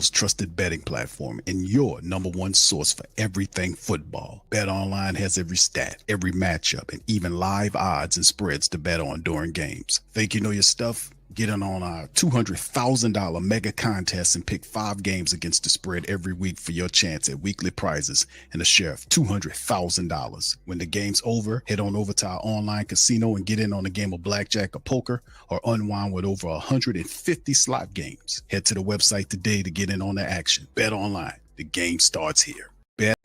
trusted betting platform and your number one source for everything football. BetOnline has every stat, every matchup, and even live odds and spreads to bet on during games. Think you know your stuff? Get in on our $200,000 mega contest and pick 5 games against the spread every week for your chance at weekly prizes and a share of $200,000. When the game's over, head on over to our online casino and get in on a game of blackjack or poker, or unwind with over 150 slot games. Head to the website today to get in on the action. Bet online. The game starts here. Bet.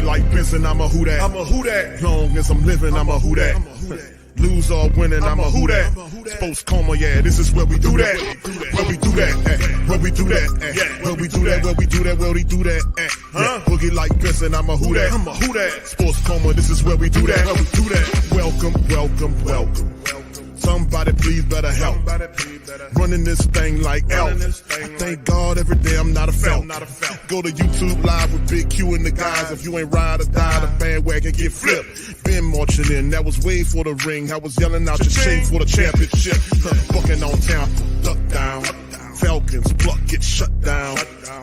Like Benson, I'm a who that. I'm a who that. Long as I'm living, I'm a who that. Lose or winning, I'm a who that. Sports coma, yeah, this is where we do that. Where we do that. Where we do that. Where we do that. Where we do that. Where we do that. Boogie like Benson, I'm a who that. I'm a who that. Sports coma, this is where we do that. Where we do that. Welcome, welcome, welcome. Somebody please better help. Running this thing like elf. I thank God every day I'm not a felt. Go to YouTube Live with Big Q and the guys. If you ain't ride or die, the bandwagon get flipped. Been marching in, that was way for the ring. I was yelling out your shame for the championship. Bucking on town, duck down. Falcons, pluck, get shut down.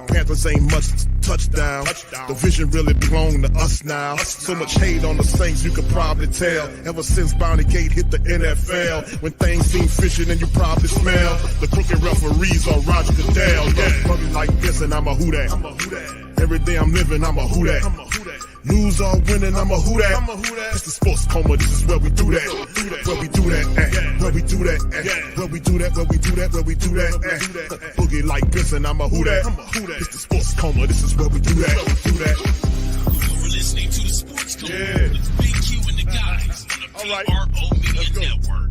Panthers ain't much touchdown. The vision really belong to us now. So much hate on the Saints, you could probably tell. Ever since Bounty Gate hit the NFL, when things seem fishy, then you probably smell the crooked referees or Roger Goodell. Yeah, probably like this, and I'm a who that. Every day I'm living, I'm a who that. Lose or winning, I'm a who that. It's the sports coma, this is where we do that. Where we do that, where we do that, where we do that, where we do that, where we do that. Boogie like Benson, I'm a who that. It's the sports coma, this is where we do that. You're listening to the Sports Coma with Big Q and the guys on the PRO Media Network.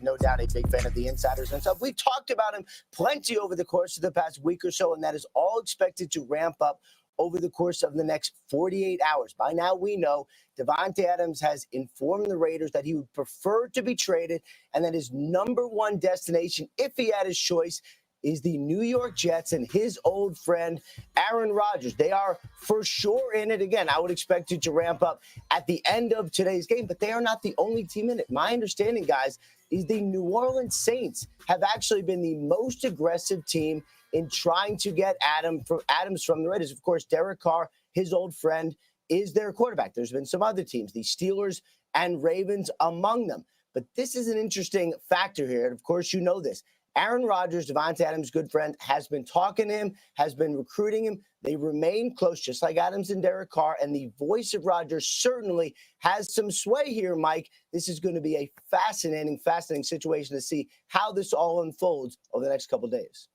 No doubt a big fan of the insiders and stuff. We've talked about him plenty over the course of the past week or so, and that is all expected to ramp up over the course of the next 48 hours. By now, we know Davante Adams has informed the Raiders that he would prefer to be traded and that his number one destination, if he had his choice, is the New York Jets and his old friend, Aaron Rodgers. They are for sure in it. Again, I would expect it to ramp up at the end of today's game, but they are not the only team in it. My understanding, guys, is the New Orleans Saints have actually been the most aggressive team in trying to get Adams from the Raiders. Of course, Derek Carr, his old friend, is their quarterback. There's been some other teams, the Steelers and Ravens among them. But this is an interesting factor here. And of course, you know this. Aaron Rodgers, Davante Adams' good friend, has been talking to him, has been recruiting him. They remain close, just like Adams and Derek Carr. And the voice of Rodgers certainly has some sway here, Mike. This is going to be a fascinating situation to see how this all unfolds over the next couple of days.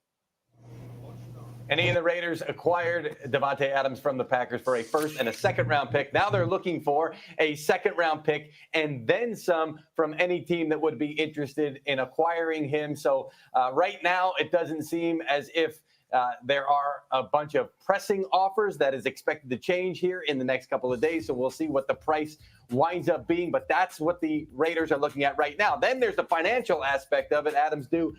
And the Raiders acquired Davante Adams from the Packers for a first and a second round pick. Now they're looking for a second round pick and then some from any team that would be interested in acquiring him. So right now it doesn't seem as if there are a bunch of pressing offers that is expected to change here in the next couple of days. So we'll see what the price winds up being. But that's what the Raiders are looking at right now. Then there's the financial aspect of it. Adams due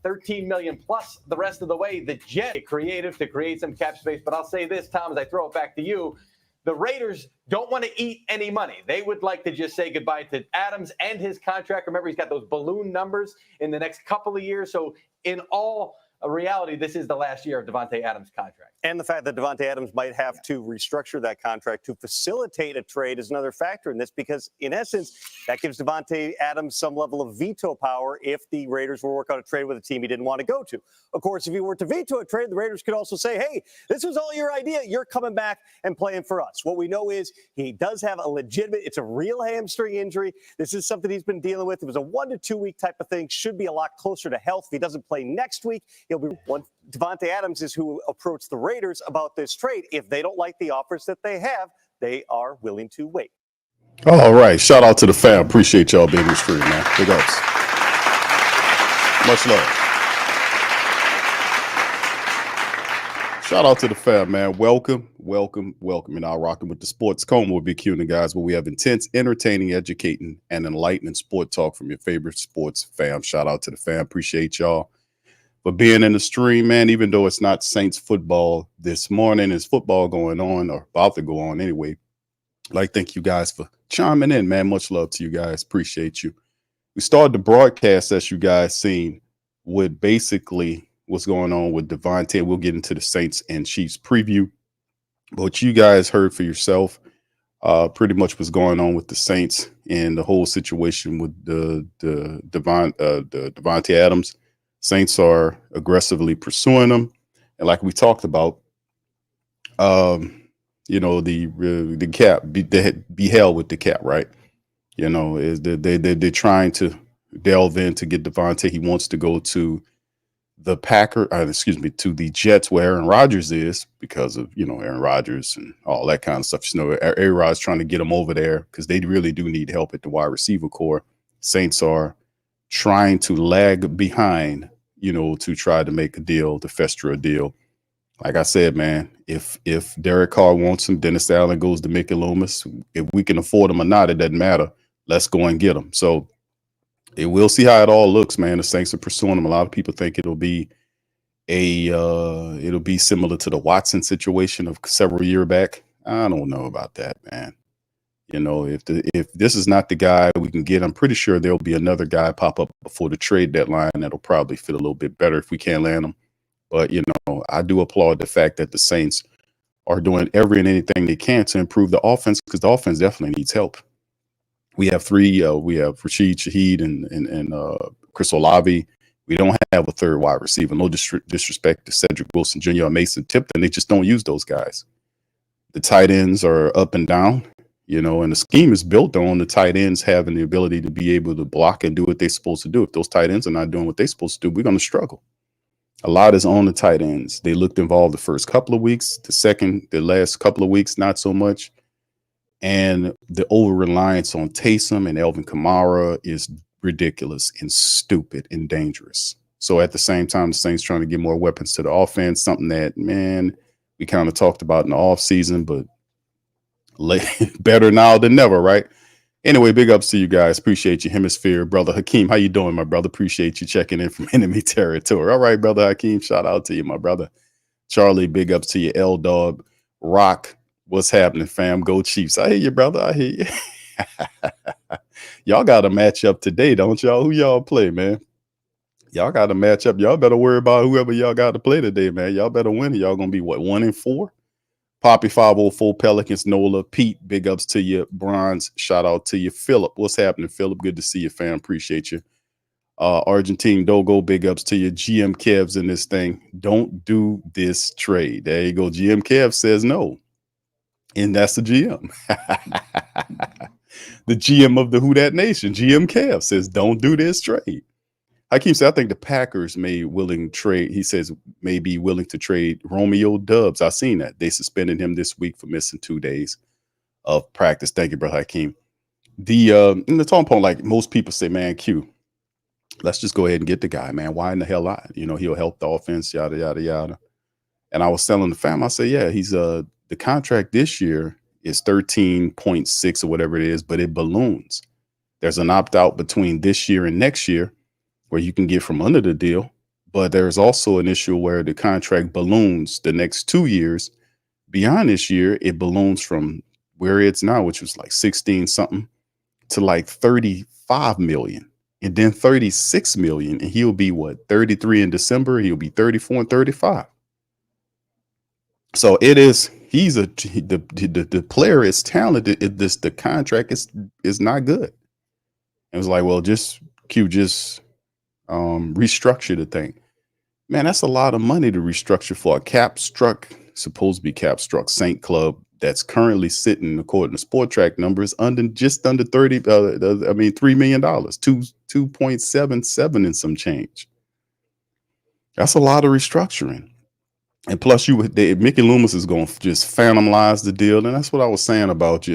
$13 million plus the rest of the way. The Jets get creative to create some cap space. But I'll say this, Tom, as I throw it back to you, the Raiders don't want to eat any money. They would like to just say goodbye to Adams and his contract. Remember, he's got those balloon numbers in the next couple of years. So in all reality, this is the last year of Davante Adams' contract. And the fact that Davante Adams might have to restructure that contract to facilitate a trade is another factor in this, because in essence, that gives Davante Adams some level of veto power if the Raiders were to work out a trade with a team he didn't want to go to. Of course, if he were to veto a trade, the Raiders could also say, hey, this was all your idea. You're coming back and playing for us. What we know is he does have a legitimate, it's a real hamstring injury. This is something he's been dealing with. It was a 1 to 2 week type of thing. Should be a lot closer to health. If he doesn't play next week, he'll be one. Davante Adams is who approached the Raiders about this trade. If they don't like the offers that they have, they are willing to wait. All right. Shout out to the fam. Appreciate y'all being in the street, man. Big ups. Much love. Shout out to the fam, man. Welcome, welcome, welcome. You're now rocking with the Sports Coma with Big Q and the guys, where we have intense, entertaining, educating, and enlightening sport talk from your favorite sports fam. Shout out to the fam. Appreciate y'all for being in the stream, man. Even though it's not Saints football this morning, it's football going on or about to go on anyway. Like, thank you guys for chiming in, man. Much love to you guys. Appreciate you. We started the broadcast, as you guys seen, with basically what's going on with Davante. We'll get into the Saints and Chiefs preview. But what you guys heard for yourself, pretty much what's going on with the Saints and the whole situation with the Davante Adams. Saints are aggressively pursuing them, and like we talked about, you know, the cap be held with the cap, right? You know, is they're trying to delve in to get Davante. He wants to go to the to the Jets where Aaron Rodgers is, because of, you know, Aaron Rodgers and all that kind of stuff. You know, Aaron Rodgers trying to get him over there because they really do need help at the wide receiver core. Saints are trying to lag behind, you know, to try to make a deal, to fester a deal. Like I said, man, if Derek Carr wants him, Dennis Allen goes to Mickey Loomis. If we can afford him or not, it doesn't matter. Let's go and get him. So we'll see how it all looks, man. The Saints are pursuing him. A lot of people think it'll be similar to the Watson situation of several years back. I don't know about that, man. You know, if this is not the guy we can get, I'm pretty sure there'll be another guy pop up before the trade deadline that'll probably fit a little bit better if we can't land him. But, you know, I do applaud the fact that the Saints are doing every and anything they can to improve the offense, because the offense definitely needs help. We have three. We have Rashid Shaheed and Chris Olave. We don't have a third wide receiver. No disrespect to Cedric Wilson Jr. or Mason Tipton. They just don't use those guys. The tight ends are up and down, you know, and the scheme is built on the tight ends having the ability to be able to block and do what they're supposed to do. If those tight ends are not doing what they're supposed to do, we're going to struggle. A lot is on the tight ends. They looked involved the first couple of weeks. The last couple of weeks, not so much. And the over-reliance on Taysom and Elvin Kamara is ridiculous and stupid and dangerous. So at the same time, the Saints trying to get more weapons to the offense, something that, man, we kind of talked about in the offseason, but better now than never, right? Anyway, big ups to you guys. Appreciate you. Hemisphere, brother Hakeem. How you doing, my brother? Appreciate you checking in from enemy territory. All right, brother Hakeem. Shout out to you, my brother. Charlie, big ups to you. L-Dog. Rock. What's happening, fam? Go Chiefs. I hear you, brother. I hear you. Y'all got a match up today, don't y'all? Who y'all play, man? Y'all got a match up. Y'all better worry about whoever y'all got to play today, man. Y'all better win. Y'all going to be, what, 1-4? Poppy 504, Pelicans, Nola, Pete, big ups to you. Bronze, shout out to you. Philip, what's happening, Philip? Good to see you, fam. Appreciate you. Argentine Dogo, big ups to you. GM Kev's in this thing. Don't do this trade. There you go. GM Kev says no. And that's the GM. The GM of the Who Dat Nation, GM Kev, says don't do this trade. Hakeem said, I think the Packers may be willing to trade Romeo Doubs. I've seen that. They suspended him this week for missing 2 days of practice. Thank you, brother Hakeem. In the talking point, like most people say, man, Q, let's just go ahead and get the guy, man. Why in the hell not? You know, he'll help the offense, yada, yada, yada. And I was telling the fam, I said, yeah, he's the contract this year is 13.6 or whatever it is, but it balloons. There's an opt-out between this year and next year where you can get from under the deal, but there's also an issue where the contract balloons the next 2 years. Beyond this year, it balloons from where it's now, which was like 16 something, to like 35 million, and then 36 million. And he'll be what, 33 in December? He'll be 34 and 35. So the player is talented. The contract is not good. It was like, well, just restructure the thing. Man, that's a lot of money to restructure for a supposed to be cap struck Saint club that's currently sitting, according to Sport Track numbers, just under $3 million, 2.77 and some change. That's a lot of restructuring. And plus, Mickey Loomis is going to just phantomize the deal. And that's what I was saying about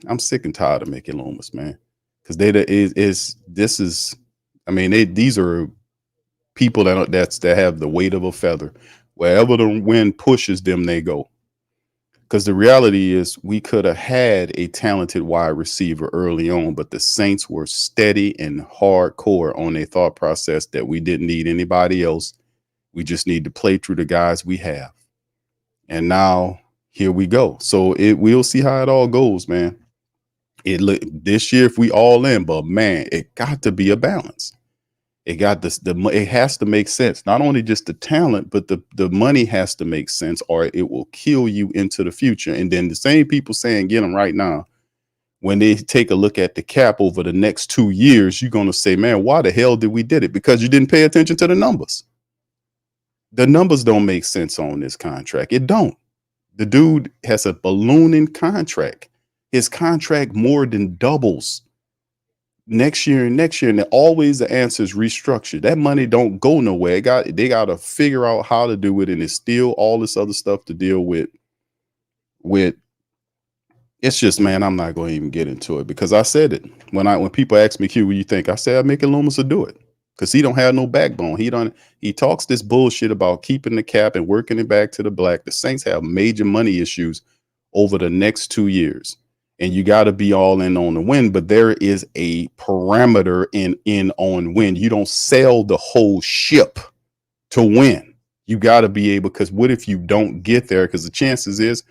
I'm sick and tired of Mickey Loomis, man. Because these are people that have the weight of a feather Wherever the wind pushes them, they go. Because the reality is we could have had a talented wide receiver early on, but the Saints were steady and hardcore on their thought process that we didn't need anybody else. We just need to play through the guys we have. And now here we go. So we'll see how it all goes, man. This year, if we all in, but man, it got to be a balance. It got this. It has to make sense. Not only just the talent, but the money has to make sense, or it will kill you into the future. And then the same people saying get them right now, when they take a look at the cap over the next 2 years, you're gonna say, man, why the hell did we did it? Because you didn't pay attention to the numbers. The numbers don't make sense on this contract. It don't. The dude has a ballooning contract. His contract more than doubles next year, and always the answer is restructure. That money don't go nowhere. They got to figure out how to do it, and it's still all this other stuff to deal with. It's just, man, I'm not going to even get into it because I said it when people ask me, Q, what you think? I said I'm making Loomis to do it because he don't have no backbone. He talks this bullshit about keeping the cap and working it back to the black. The Saints have major money issues over the next 2 years. And you got to be all in on the win, but there is a parameter in on win. You don't sail the whole ship to win. You got to be able, because what if you don't get there? Because the chances is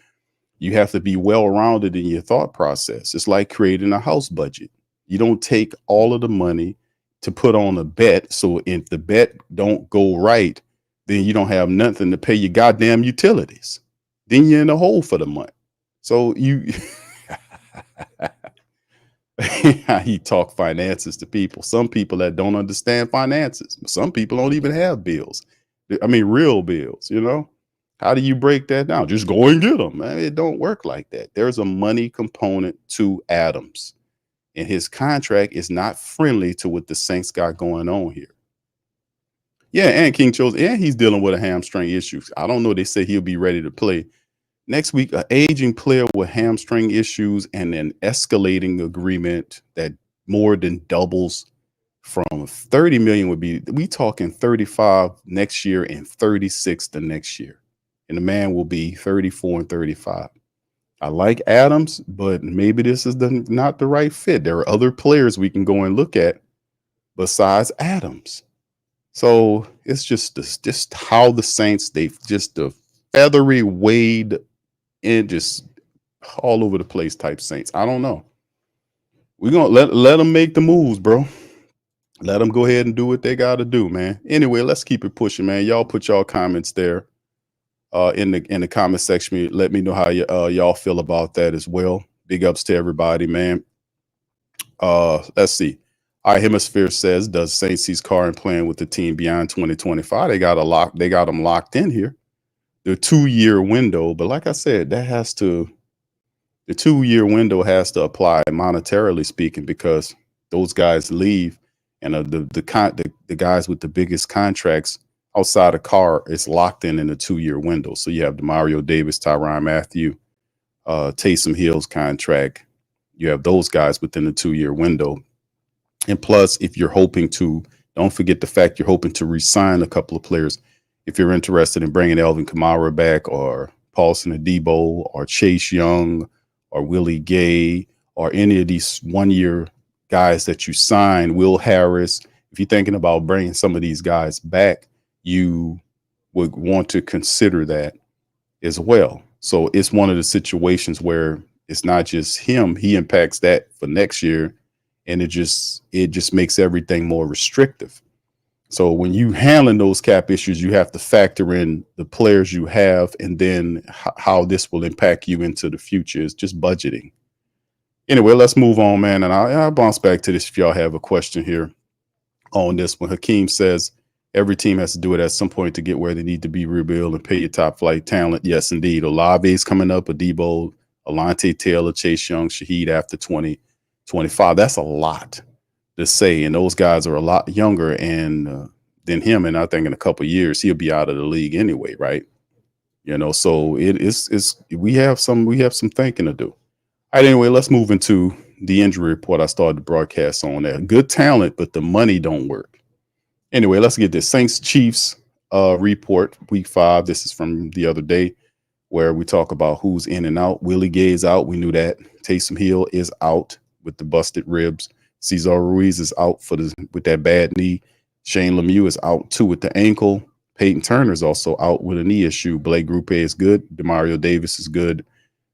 you have to be well-rounded in your thought process. It's like creating a house budget. You don't take all of the money to put on a bet. So if the bet don't go right, then you don't have nothing to pay your goddamn utilities. Then you're in the hole for the month. So you... He talk finances to people. Some people that don't understand finances. Some people don't even have bills. I mean, real bills, you know? How do you break that down? Just go and get them, man. It don't work like that. There's a money component to Adams, and his contract is not friendly to what the Saints got going on here. Yeah, and King chose, and he's dealing with a hamstring issue. I don't know. They say he'll be ready to play next week. An aging player with hamstring issues and an escalating agreement that more than doubles from 30 million would be, we talking 35 next year and 36 the next year. And the man will be 34 and 35. I like Adams, but maybe this is not the right fit. There are other players we can go and look at besides Adams. So it's just how the Saints, they've just the feathery wade and just all over the place type Saints. I don't know. We're going to let them make the moves, bro. Let them go ahead and do what they got to do, man. Anyway, let's keep it pushing, man. Y'all put y'all comments there in the comment section. Let me know how y'all feel about that as well. Big ups to everybody, man. Let's see. Our Hemisphere says, does Saints see Carr playing with the team beyond 2025? They got them locked in here. The 2-year window, but like I said, the 2-year window has to apply monetarily speaking, because those guys leave, and the guys with the biggest contracts outside of Carr is locked in a 2-year window. So you have Demario Davis, Tyrann Mathieu, Taysom Hill's contract. You have those guys within the 2-year window. And plus, if you're hoping to, don't forget the fact you're hoping to re-sign a couple of players. If you're interested in bringing Alvin Kamara back, or Paulson Adebo, or Chase Young, or Willie Gay, or any of these 1-year guys that you sign, Will Harris, if you're thinking about bringing some of these guys back, you would want to consider that as well. So it's one of the situations where it's not just him. He impacts that for next year, and it just makes everything more restrictive. So when you handling those cap issues, you have to factor in the players you have, and then how this will impact you into the future. Is just budgeting. Anyway, let's move on, man. And I'll bounce back to this if y'all have a question here on this one. Hakeem says, every team has to do it at some point to get where they need to be rebuild and pay your top flight talent. Yes, indeed. Olave's coming up, Adebo, Alante Taylor, Chase Young, Shaheed after 2025. That's a lot to say, and those guys are a lot younger than him, and I think in a couple of years he'll be out of the league anyway, right? You know, so we have some thinking to do. All right, anyway, let's move into the injury report I started the broadcast on there. Good talent, but the money don't work. Anyway, let's get this. Saints Chiefs report, week 5. This is from the other day, where we talk about who's in and out. Willie Gay is out. We knew that. Taysom Hill is out with the busted ribs. Cesar Ruiz is out with that bad knee. Shane Lemieux is out too with the ankle. Peyton Turner is also out with a knee issue. Blake Grupe is good. Demario Davis is good.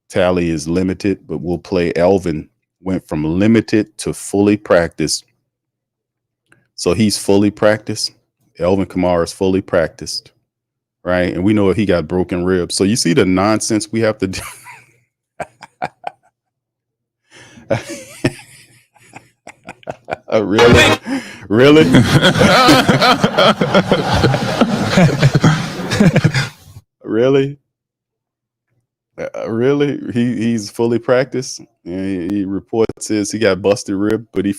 Tally is limited, but we'll play. Elvin went from limited to fully practiced. So he's fully practiced. Elvin Kamara is fully practiced, right? And we know he got broken ribs. So you see the nonsense we have to do. Really? Really? Really? Really? He's fully practiced. And he reports says he got busted rib, but he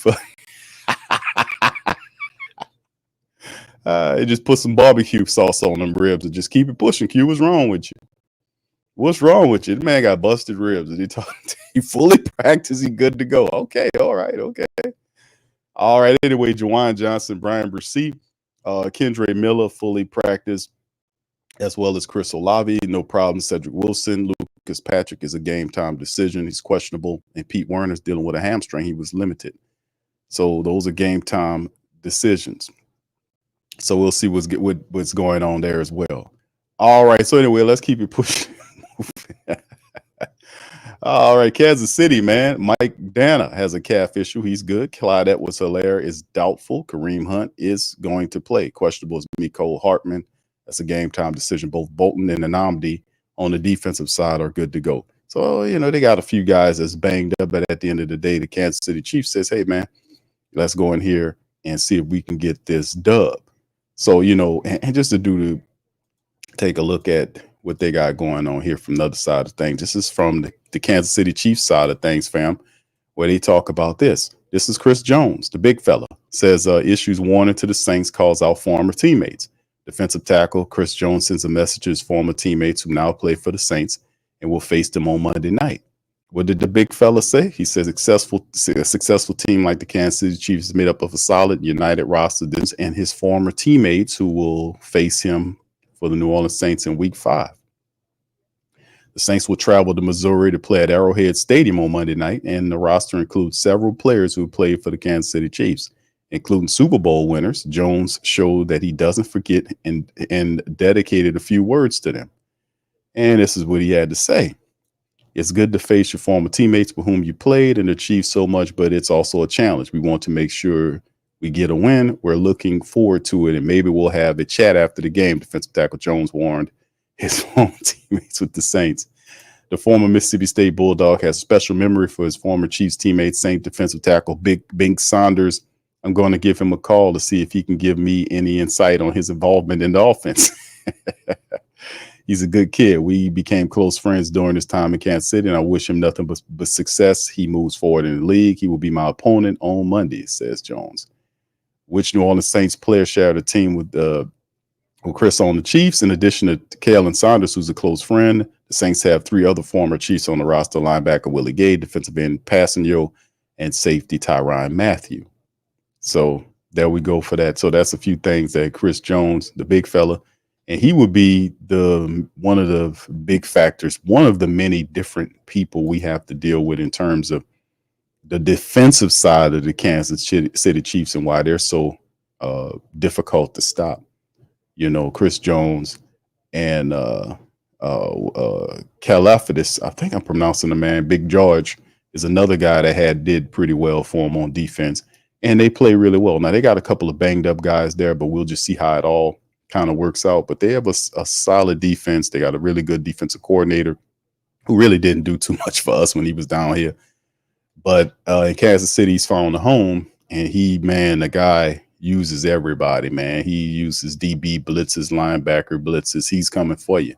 just put some barbecue sauce on them ribs and just keep it pushing. Q, what's wrong with you? What's wrong with you? The man got busted ribs, and he fully practiced. He good to go. Okay, all right, okay. All right. Anyway, Jawan Johnson, Brian Bresee, Kendre Miller fully practiced, as well as Chris Olave. No problem. Cedric Wilson, Lucas Patrick is a game time decision. He's questionable, and Pete Werner's dealing with a hamstring. He was limited. So those are game time decisions. So we'll see what's going on there as well. All right. So anyway, let's keep it pushing. All right, Kansas City, man. Mike Dana has a calf issue. He's good. Clyde Edwards-Helaire is doubtful. Kareem Hunt is going to play. Questionable is Mecole Hartman. That's a game time decision. Both Bolton and Nnamdi on the defensive side are good to go. So, they got a few guys that's banged up, but at the end of the day, the Kansas City Chiefs says, hey, man, let's go in here and see if we can get this dub. So, and just to take a look at what they got going on here from the other side of things. This is from the Kansas City Chiefs side of things, fam, where they talk about this. This is Chris Jones, the big fella, says issues warning to the Saints calls out former teammates. Defensive tackle Chris Jones sends a message to his former teammates who now play for the Saints and will face them on Monday night. What did the big fella say? He says a successful team like the Kansas City Chiefs is made up of a solid, united roster and his former teammates who will face him for the New Orleans Saints in week 5. The Saints will travel to Missouri to play at Arrowhead Stadium on Monday night, and the roster includes several players who played for the Kansas City Chiefs, including Super Bowl winners. Jones showed that he doesn't forget and dedicated a few words to them. And this is what he had to say. It's good to face your former teammates with whom you played and achieved so much, but it's also a challenge. We want to make sure we get a win. We're looking forward to it, and maybe we'll have a chat after the game. Defensive tackle Jones warned his former teammates with the Saints. The former Mississippi State Bulldog has a special memory for his former Chiefs teammate, Saint defensive tackle Bink Saunders. I'm going to give him a call to see if he can give me any insight on his involvement in the offense. He's a good kid. We became close friends during his time in Kansas City, and I wish him nothing but success. He moves forward in the league. He will be my opponent on Monday, says Jones. Which New Orleans Saints player shared a team with Chris on the Chiefs? In addition to Kalen Saunders, who's a close friend, the Saints have 3 other former Chiefs on the roster: linebacker Willie Gay, defensive end Passanio, and safety Tyrann Mathieu. So there we go for that. So that's a few things that Chris Jones, the big fella, and he would be one of the big factors, one of the many different people we have to deal with in terms of the defensive side of the Kansas City Chiefs and why they're so difficult to stop. Chris Jones and Kalafidis, I think I'm pronouncing the man, Big George, is another guy that did pretty well for him on defense. And they play really well. Now, they got a couple of banged up guys there, but we'll just see how it all kind of works out. But they have a solid defense. They got a really good defensive coordinator who really didn't do too much for us when he was down here. But in Kansas City, he's found a home, and the guy uses everybody, man. He uses DB blitzes, linebacker blitzes. He's coming for you.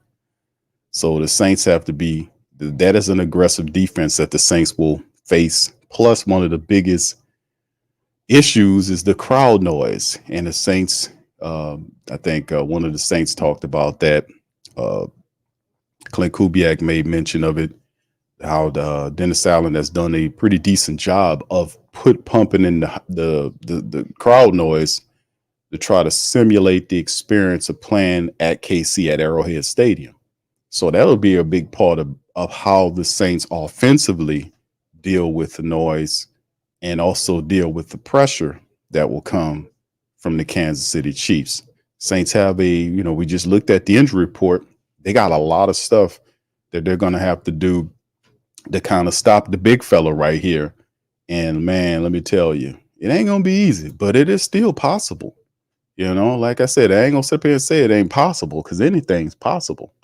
So the Saints have to be – that is an aggressive defense that the Saints will face. Plus, one of the biggest issues is the crowd noise. And the Saints I think one of the Saints talked about that. Clint Kubiak made mention of it, how Dennis Allen has done a pretty decent job of pumping in the crowd noise to try to simulate the experience of playing at KC at Arrowhead Stadium. So that'll be a big part of how the Saints offensively deal with the noise and also deal with the pressure that will come from the Kansas City Chiefs. Saints have we just looked at the injury report. They got a lot of stuff that they're going to have to do to kind of stop the big fella right here. And man, let me tell you, it ain't going to be easy, but it is still possible. Like I said, I ain't going to sit here and say it ain't possible because anything's possible.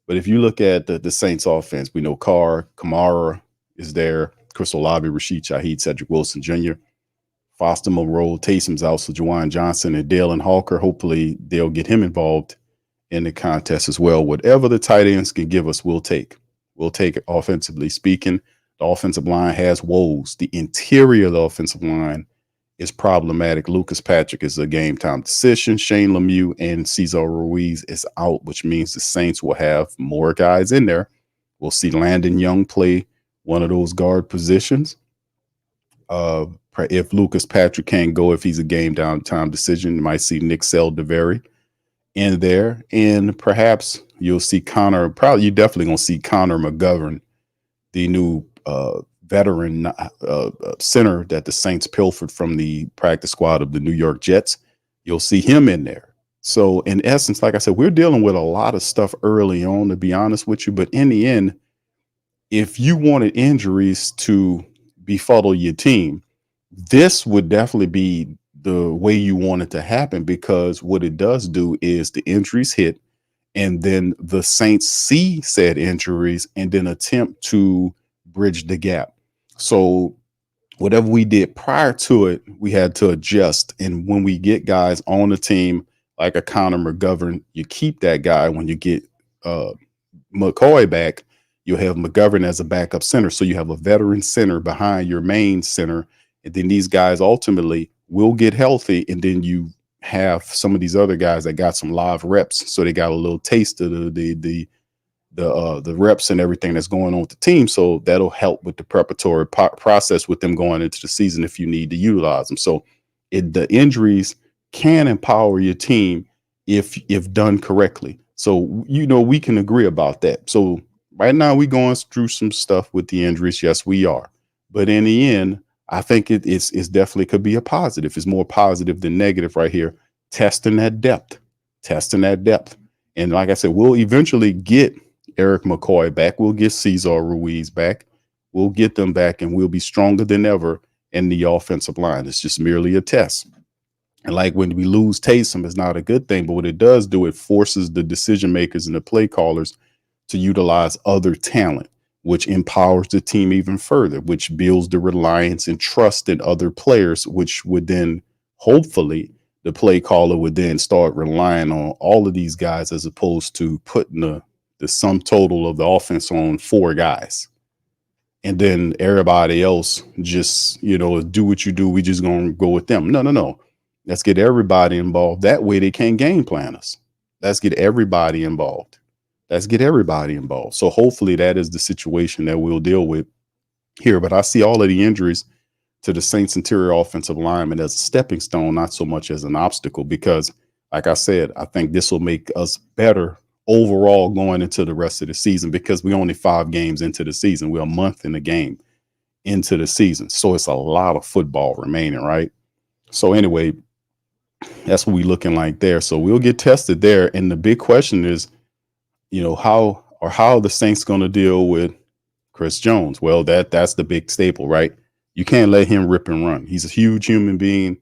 But if you look at the Saints offense, we know Carr, Kamara is there, Chris Olave, Rashid Shaheed, Cedric Wilson Jr., Foster Moreau, Taysom's out, so Juwan Johnson and Dale and Hawker, hopefully they'll get him involved in the contest as well. Whatever the tight ends can give us, we'll take. We'll take it offensively speaking. The offensive line has woes. The interior of the offensive line is problematic. Lucas Patrick is a game time decision. Shane Lemieux and Cesar Ruiz is out, which means the Saints will have more guys in there. We'll see Landon Young play one of those guard positions. If Lucas Patrick can't go, if he's a game time decision, you might see Nick Saldiveri in there. And perhaps you'll see you're definitely going to see Connor McGovern, the new veteran center that the Saints pilfered from the practice squad of the New York Jets. You'll see him in there. So in essence, like I said, we're dealing with a lot of stuff early on, to be honest with you. But in the end, if you wanted injuries to befuddle your team, this would definitely be the way you want it to happen, because what it does do is the injuries hit, and then the Saints see said injuries and then attempt to bridge the gap. So whatever we did prior to it, we had to adjust. And when we get guys on the team like a Connor McGovern, you keep that guy. When you get McCoy back, you'll have McGovern as a backup center. So you have a veteran center behind your main center. And then these guys ultimately will get healthy. And then you have some of these other guys that got some live reps. So they got a little taste of the reps and everything that's going on with the team. So that'll help with the preparatory process with them going into the season if you need to utilize them. So the injuries can empower your team if done correctly. So, we can agree about that. So right now we're going through some stuff with the injuries. Yes, we are. But in the end, I think it's definitely could be a positive. It's more positive than negative right here. Testing that depth. And like I said, we'll eventually get Eric McCoy back. We'll get Cesar Ruiz back. We'll get them back, and we'll be stronger than ever in the offensive line. It's just merely a test. And like when we lose Taysom, it's not a good thing. But what it does do, it forces the decision makers and the play callers to utilize other talent, which empowers the team even further, which builds the reliance and trust in other players, which would then hopefully the play caller would then start relying on all of these guys as opposed to putting the sum total of the offense on 4 guys. And then everybody else just, do what you do. We just going to go with them. No. Let's get everybody involved. That way they can't game plan us. Let's get everybody involved. So hopefully that is the situation that we'll deal with here. But I see all of the injuries to the Saints interior offensive lineman as a stepping stone, not so much as an obstacle, because like I said, I think this will make us better overall going into the rest of the season, because we're only 5 games into the season. We're a month in the game into the season. So it's a lot of football remaining, right? So anyway, that's what we're looking like there. So we'll get tested there. And the big question is, how are the Saints going to deal with Chris Jones? Well, that's the big staple, right? You can't let him rip and run. He's a huge human being.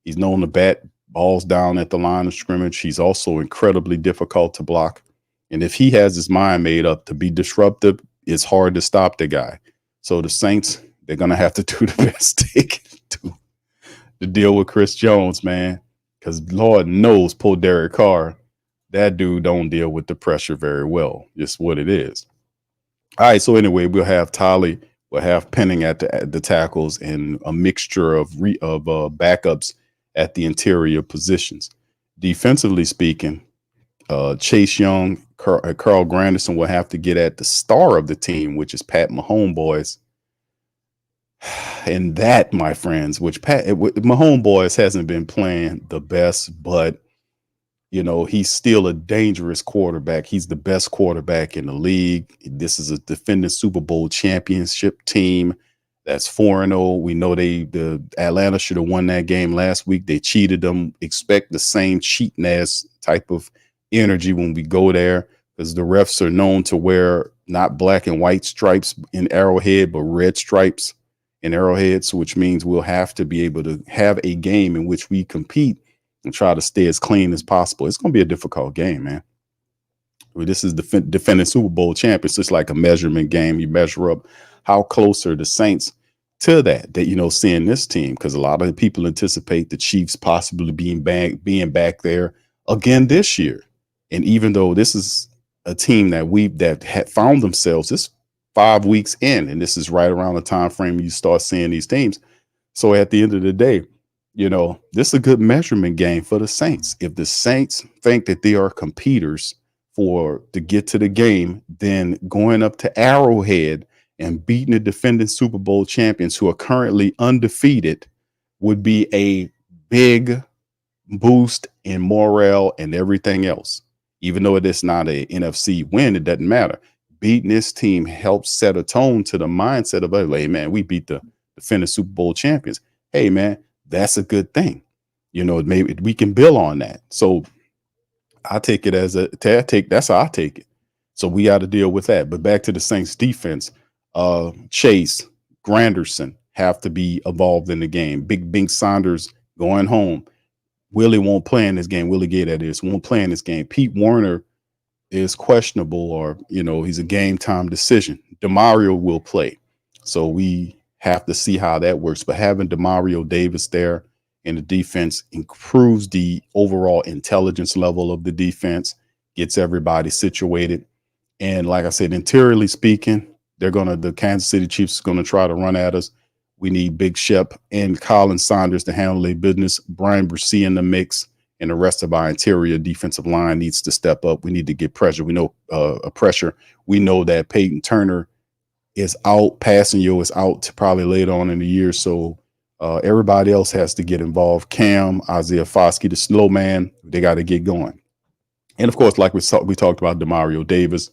He's known to bat balls down at the line of scrimmage. He's also incredibly difficult to block. And if he has his mind made up to be disruptive, it's hard to stop the guy. So the Saints, they're going to have to do the best they can do to deal with Chris Jones, man. Because Lord knows, poor Derek Carr, that dude don't deal with the pressure very well. Just what it is. All right. So anyway, we'll have Tolly, we'll have Penning at the tackles, and a mixture of backups at the interior positions. Defensively speaking, Chase Young, Carl Granderson will have to get at the star of the team, which is Pat Mahomes, boys. And that, my friends, which Mahomes boys hasn't been playing the best, but he's still a dangerous quarterback. He's the best quarterback in the league. This is a defending Super Bowl championship team that's 4-0. We know the Atlanta should have won that game last week. They cheated them. Expect the same cheating ass type of energy when we go there, because the refs are known to wear not black and white stripes in Arrowhead, but red stripes in Arrowhead. So which means we'll have to be able to have a game in which we compete and try to stay as clean as possible. It's going to be a difficult game, man. This is defending Super Bowl champions. It's like a measurement game. You measure up how close are the Saints to that seeing this team, because a lot of people anticipate the Chiefs possibly being back there again this year. And even though this is a team that had found themselves this 5 weeks in, and this is right around the time frame you start seeing these teams. So at the end of the day, this is a good measurement game for the Saints. If the Saints think that they are competitors to get to the game, then going up to Arrowhead and beating the defending Super Bowl champions who are currently undefeated would be a big boost in morale and everything else. Even though it is not a NFC win, it doesn't matter. Beating this team helps set a tone to the mindset of, hey, man, we beat the defending Super Bowl champions. Hey, man, that's a good thing. Maybe we can build on that. So I take it that's how I take it. So we got to deal with that. But back to the Saints defense, Chase, Granderson have to be involved in the game. Big Bink Saunders going home. Willie won't play in this game. Willie Gay, that is, won't play in this game. Pete Werner is questionable, or, he's a game time decision. DeMario will play. So we have to see how that works. But having DeMario Davis there in the defense improves the overall intelligence level of the defense, gets everybody situated. And like I said, interiorly speaking, the Kansas City Chiefs are going to try to run at us. We need Big Shep and Colin Saunders to handle their business. Brian Brissy in the mix, and the rest of our interior defensive line needs to step up. We need to get pressure. We know pressure. We know that Peyton Turner is out. Passanio is out to probably later on in the year. So everybody else has to get involved. Cam, Isaiah Foskey, the slow man, they got to get going. And of course, like we talked about DeMario Davis,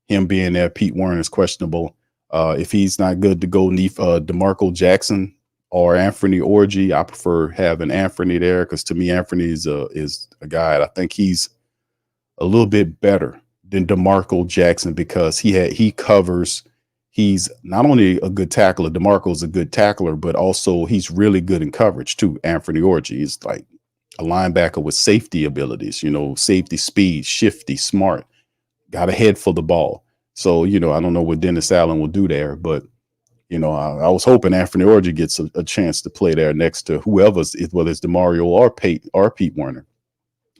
him being there. Pete Werner is questionable. If he's not good to go, DeMarco Jackson or Anthony Orgy, I prefer having Anthony there, because to me, Anthony is a guy. I think he's a little bit better than DeMarco Jackson, because he covers. He's not only a good tackler, DeMarco's a good tackler, but also he's really good in coverage too. Anthony Orgy is like a linebacker with safety abilities, safety speed, shifty, smart, got a head for the ball. So, I don't know what Dennis Allen will do there, but, I was hoping Anthony Orgy gets a chance to play there next to whether it's DeMario or Pete Werner.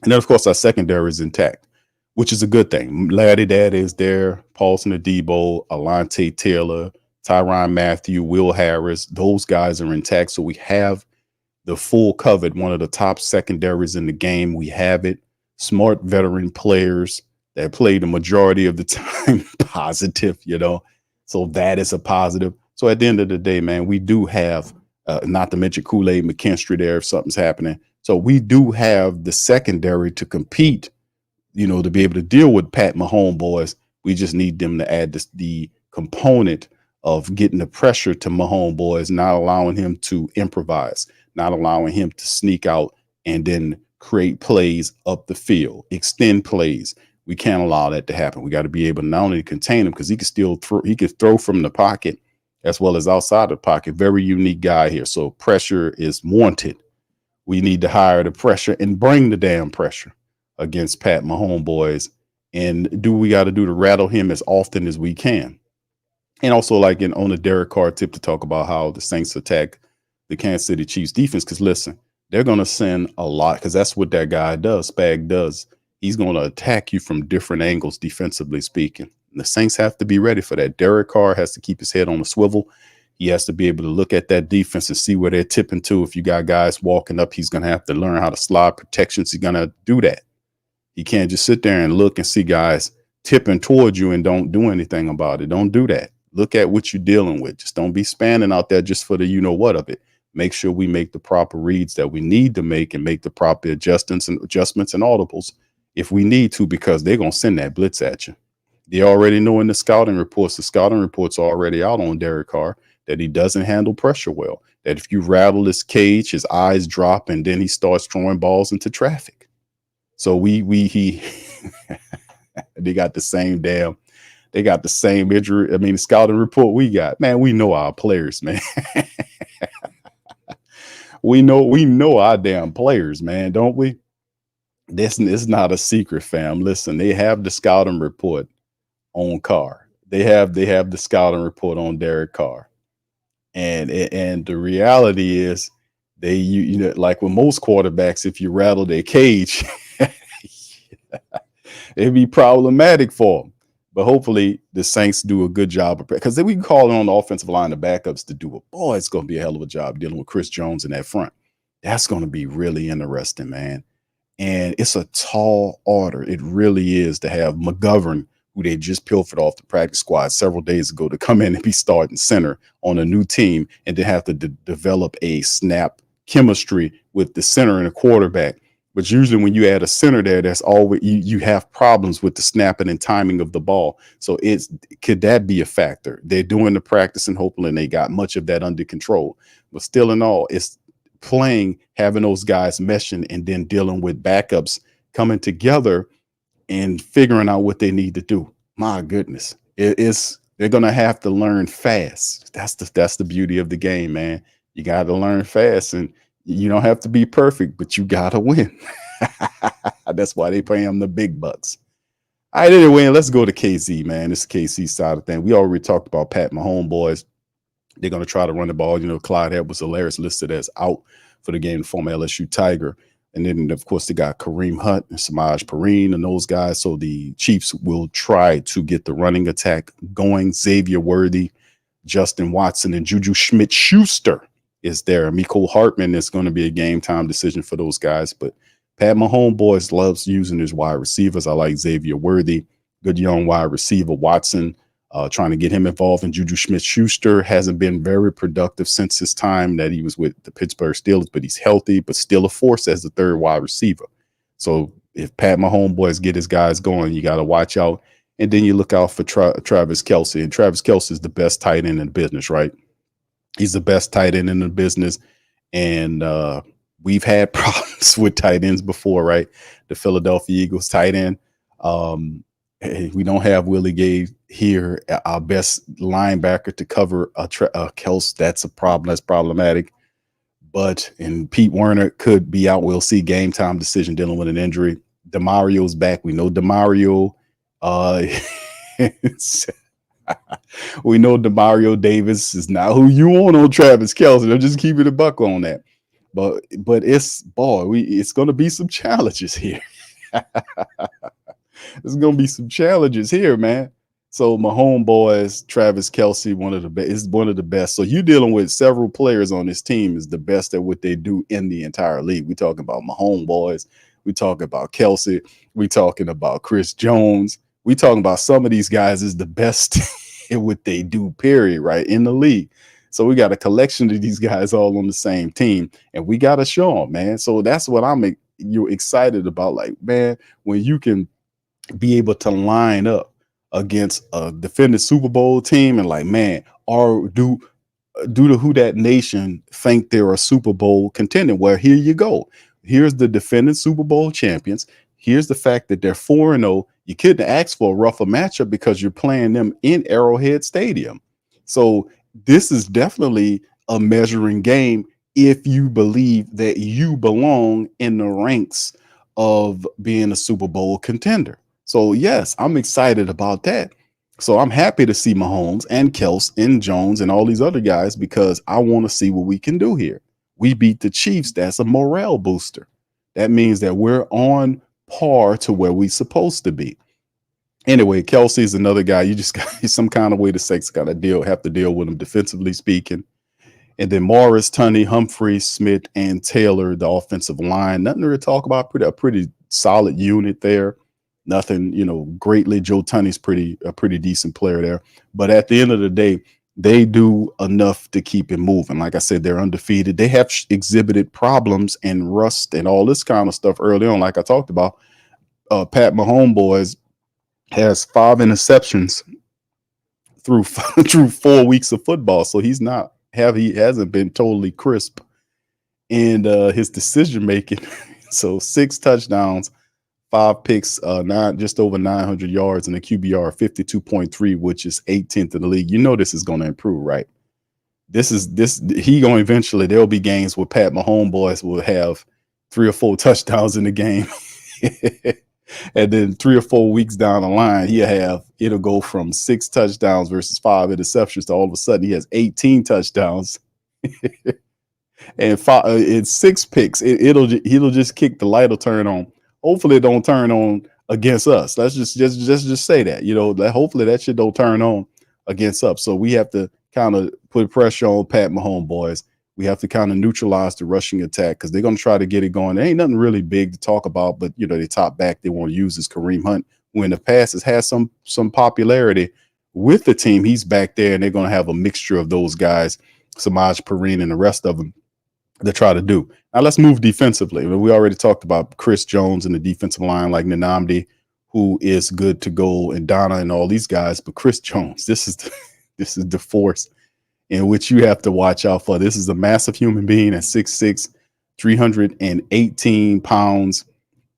And then, of course, our secondary is intact, which is a good thing. Laddie Dad is there, Paulson Adebo, Alante Taylor, Tyrann Mathieu, Will Harris. Those guys are intact. So we have the full covered, one of the top secondaries in the game. We have it. Smart veteran players that play the majority of the time positive, So that is a positive. So at the end of the day, man, we do have, not to mention Kool-Aid McKinstry there if something's happening. So we do have the secondary to compete, to be able to deal with Pat Mahomes boys. We just need them to add the component of getting the pressure to Mahomes boys, not allowing him to improvise, not allowing him to sneak out and then create plays up the field, extend plays. We can't allow that to happen. We got to be able to not only contain him, because he could throw from the pocket as well as outside the pocket. Very unique guy here. So pressure is wanted. We need to hire the pressure and bring the damn pressure against Pat Mahomes boys, and we got to do to rattle him as often as we can. And also, like on the Derek Carr tip, to talk about how the Saints attack the Kansas City Chiefs defense, because listen, they're going to send a lot, because that's what that guy does. Spag does. He's going to attack you from different angles, defensively speaking. And the Saints have to be ready for that. Derek Carr has to keep his head on the swivel. He has to be able to look at that defense and see where they're tipping to. If you got guys walking up, he's going to have to learn how to slide protections. He's going to do that. He can't just sit there and look and see guys tipping towards you and don't do anything about it. Don't do that. Look at what you're dealing with. Just don't be spanning out there just for the you know what of it. Make sure we make the proper reads that we need to make and make the proper adjustments and audibles if we need to, because they're going to send that blitz at you. They already know in the scouting reports are already out on Derek Carr that he doesn't handle pressure well, that if you rattle his cage, his eyes drop, and then he starts throwing balls into traffic. So they got the same injury. I mean, the scouting report we got, man, we know our players, man. we know our damn players, man, don't we? This is not a secret, fam. Listen, they have the scouting report on Carr. They have the scouting report on Derek Carr. And the reality is you know, like with most quarterbacks, if you rattle their cage, it'd be problematic for them. But hopefully the Saints do a good job, because then we can call on the offensive line, the backups to do it. Boy, it's going to be a hell of a job dealing with Chris Jones in that front. That's going to be really interesting, man. And it's a tall order. It really is, to have McGovern, who they just pilfered off the practice squad several days ago, to come in and be starting center on a new team, and to have to develop a snap chemistry with the center and the quarterback. But usually when you add a center there, that's always you have problems with the snapping and timing of the ball. So could that be a factor? They're doing the practice and hoping they got much of that under control. But still in all, it's playing, having those guys meshing, and then dealing with backups coming together and figuring out what they need to do. My goodness, they're gonna have to learn fast. That's the beauty of the game, man. You got to learn fast, and you don't have to be perfect, but you gotta win. That's why they pay them the big bucks. All right, anyway, let's go to KC, man. This is KC side of thing. We already talked about Pat Mahomes, boys. They're going to try to run the ball. You know, Clyde Edwards-Helaire listed as out for the game, former LSU Tiger. And then, of course, they got Kareem Hunt and Samaj Perine and those guys. So the Chiefs will try to get the running attack going. Xavier Worthy, Justin Watson, and Juju Smith-Schuster is there. Mecole Hardman is going to be a game time decision for those guys. But Pat Mahomes, boys, loves using his wide receivers. I like Xavier Worthy, good young wide receiver. Watson, trying to get him involved. And Juju Smith-Schuster hasn't been very productive since his time that he was with the Pittsburgh Steelers, but he's healthy, but still a force as the third wide receiver. So if Pat Mahomes, boys, get his guys going, you got to watch out. And then you look out for Travis Kelce. And Travis Kelce is the best tight end in the business, right? He's the best tight end in the business. And we've had problems with tight ends before, right? The Philadelphia Eagles tight end. We don't have Willie Gay here, our best linebacker to cover Kelce. That's a problem. That's problematic. And Pete Werner could be out. We'll see. Game time decision dealing with an injury. DeMario's back. We know DeMario. We know DeMario Davis is not who you want on Travis Kelce. They'll just keep it a buck on that. But it's going to be some challenges here. There's going to be some challenges here, man. So my homeboys, Travis Kelce, is one of the best. So you're dealing with several players on this team is the best at what they do in the entire league. We're talking about my homeboys. We're talking about Kelce. We're talking about Chris Jones. We're talking about some of these guys is the best at what they do, period, right, in the league. So we got a collection of these guys all on the same team, and we got to show them, man. So that's what you're excited about. Like, man, when you can be able to line up against a defending Super Bowl team and like, man, or do the Who Dat Nation think they're a Super Bowl contender? Well, here you go. Here's the defending Super Bowl champions. Here's the fact that they're 4-0. You couldn't ask for a rougher matchup because you're playing them in Arrowhead Stadium. So this is definitely a measuring game if you believe that you belong in the ranks of being a Super Bowl contender. So, yes, I'm excited about that. So I'm happy to see Mahomes and Kelce and Jones and all these other guys because I want to see what we can do here. We beat the Chiefs. That's a morale booster. That means that we're on par to where we're supposed to be. Anyway, Kelce is another guy. You just got some kind of way the Saints got to have to deal with him defensively speaking. And then Morris, Tunney, Humphrey, Smith, and Taylor, the offensive line. Nothing to really talk about. A pretty solid unit there. Nothing, greatly. Joe Tunney's a pretty decent player there. But at the end of the day, they do enough to keep it moving. Like I said, they're undefeated. They have exhibited problems and rust and all this kind of stuff early on, like I talked about. Pat Mahomes boys has 5 interceptions through 4 weeks of football, so he hasn't been totally crisp in his decision making. So 6 touchdowns, 5 picks, just over 900 yards, and a QBR of 52.3, which is 18th in the league. This is going to improve, right? Eventually there'll be games where Pat Mahomes boys will have 3 or 4 touchdowns in the game. And then 3 or 4 weeks down the line, it'll go from 6 touchdowns versus 5 interceptions to all of a sudden he has 18 touchdowns and 6 picks. He'll just kick, the light will turn on. Hopefully it don't turn on against us. Let's just say that, hopefully that shit don't turn on against us. So we have to kind of put pressure on Pat Mahomes boys. We have to kind of neutralize the rushing attack because they're going to try to get it going. There ain't nothing really big to talk about, but the top back they want to use is Kareem Hunt, who in the past has had some popularity with the team. He's back there, and they're going to have a mixture of those guys, Samaj Perine and the rest of them, to try to do. Now let's move defensively. We already talked about Chris Jones and the defensive line, like Nnamdi, who is good to go, and Donna and all these guys. But Chris Jones, this is the force in which you have to watch out for. This is a massive human being at 6'6", 318 pounds.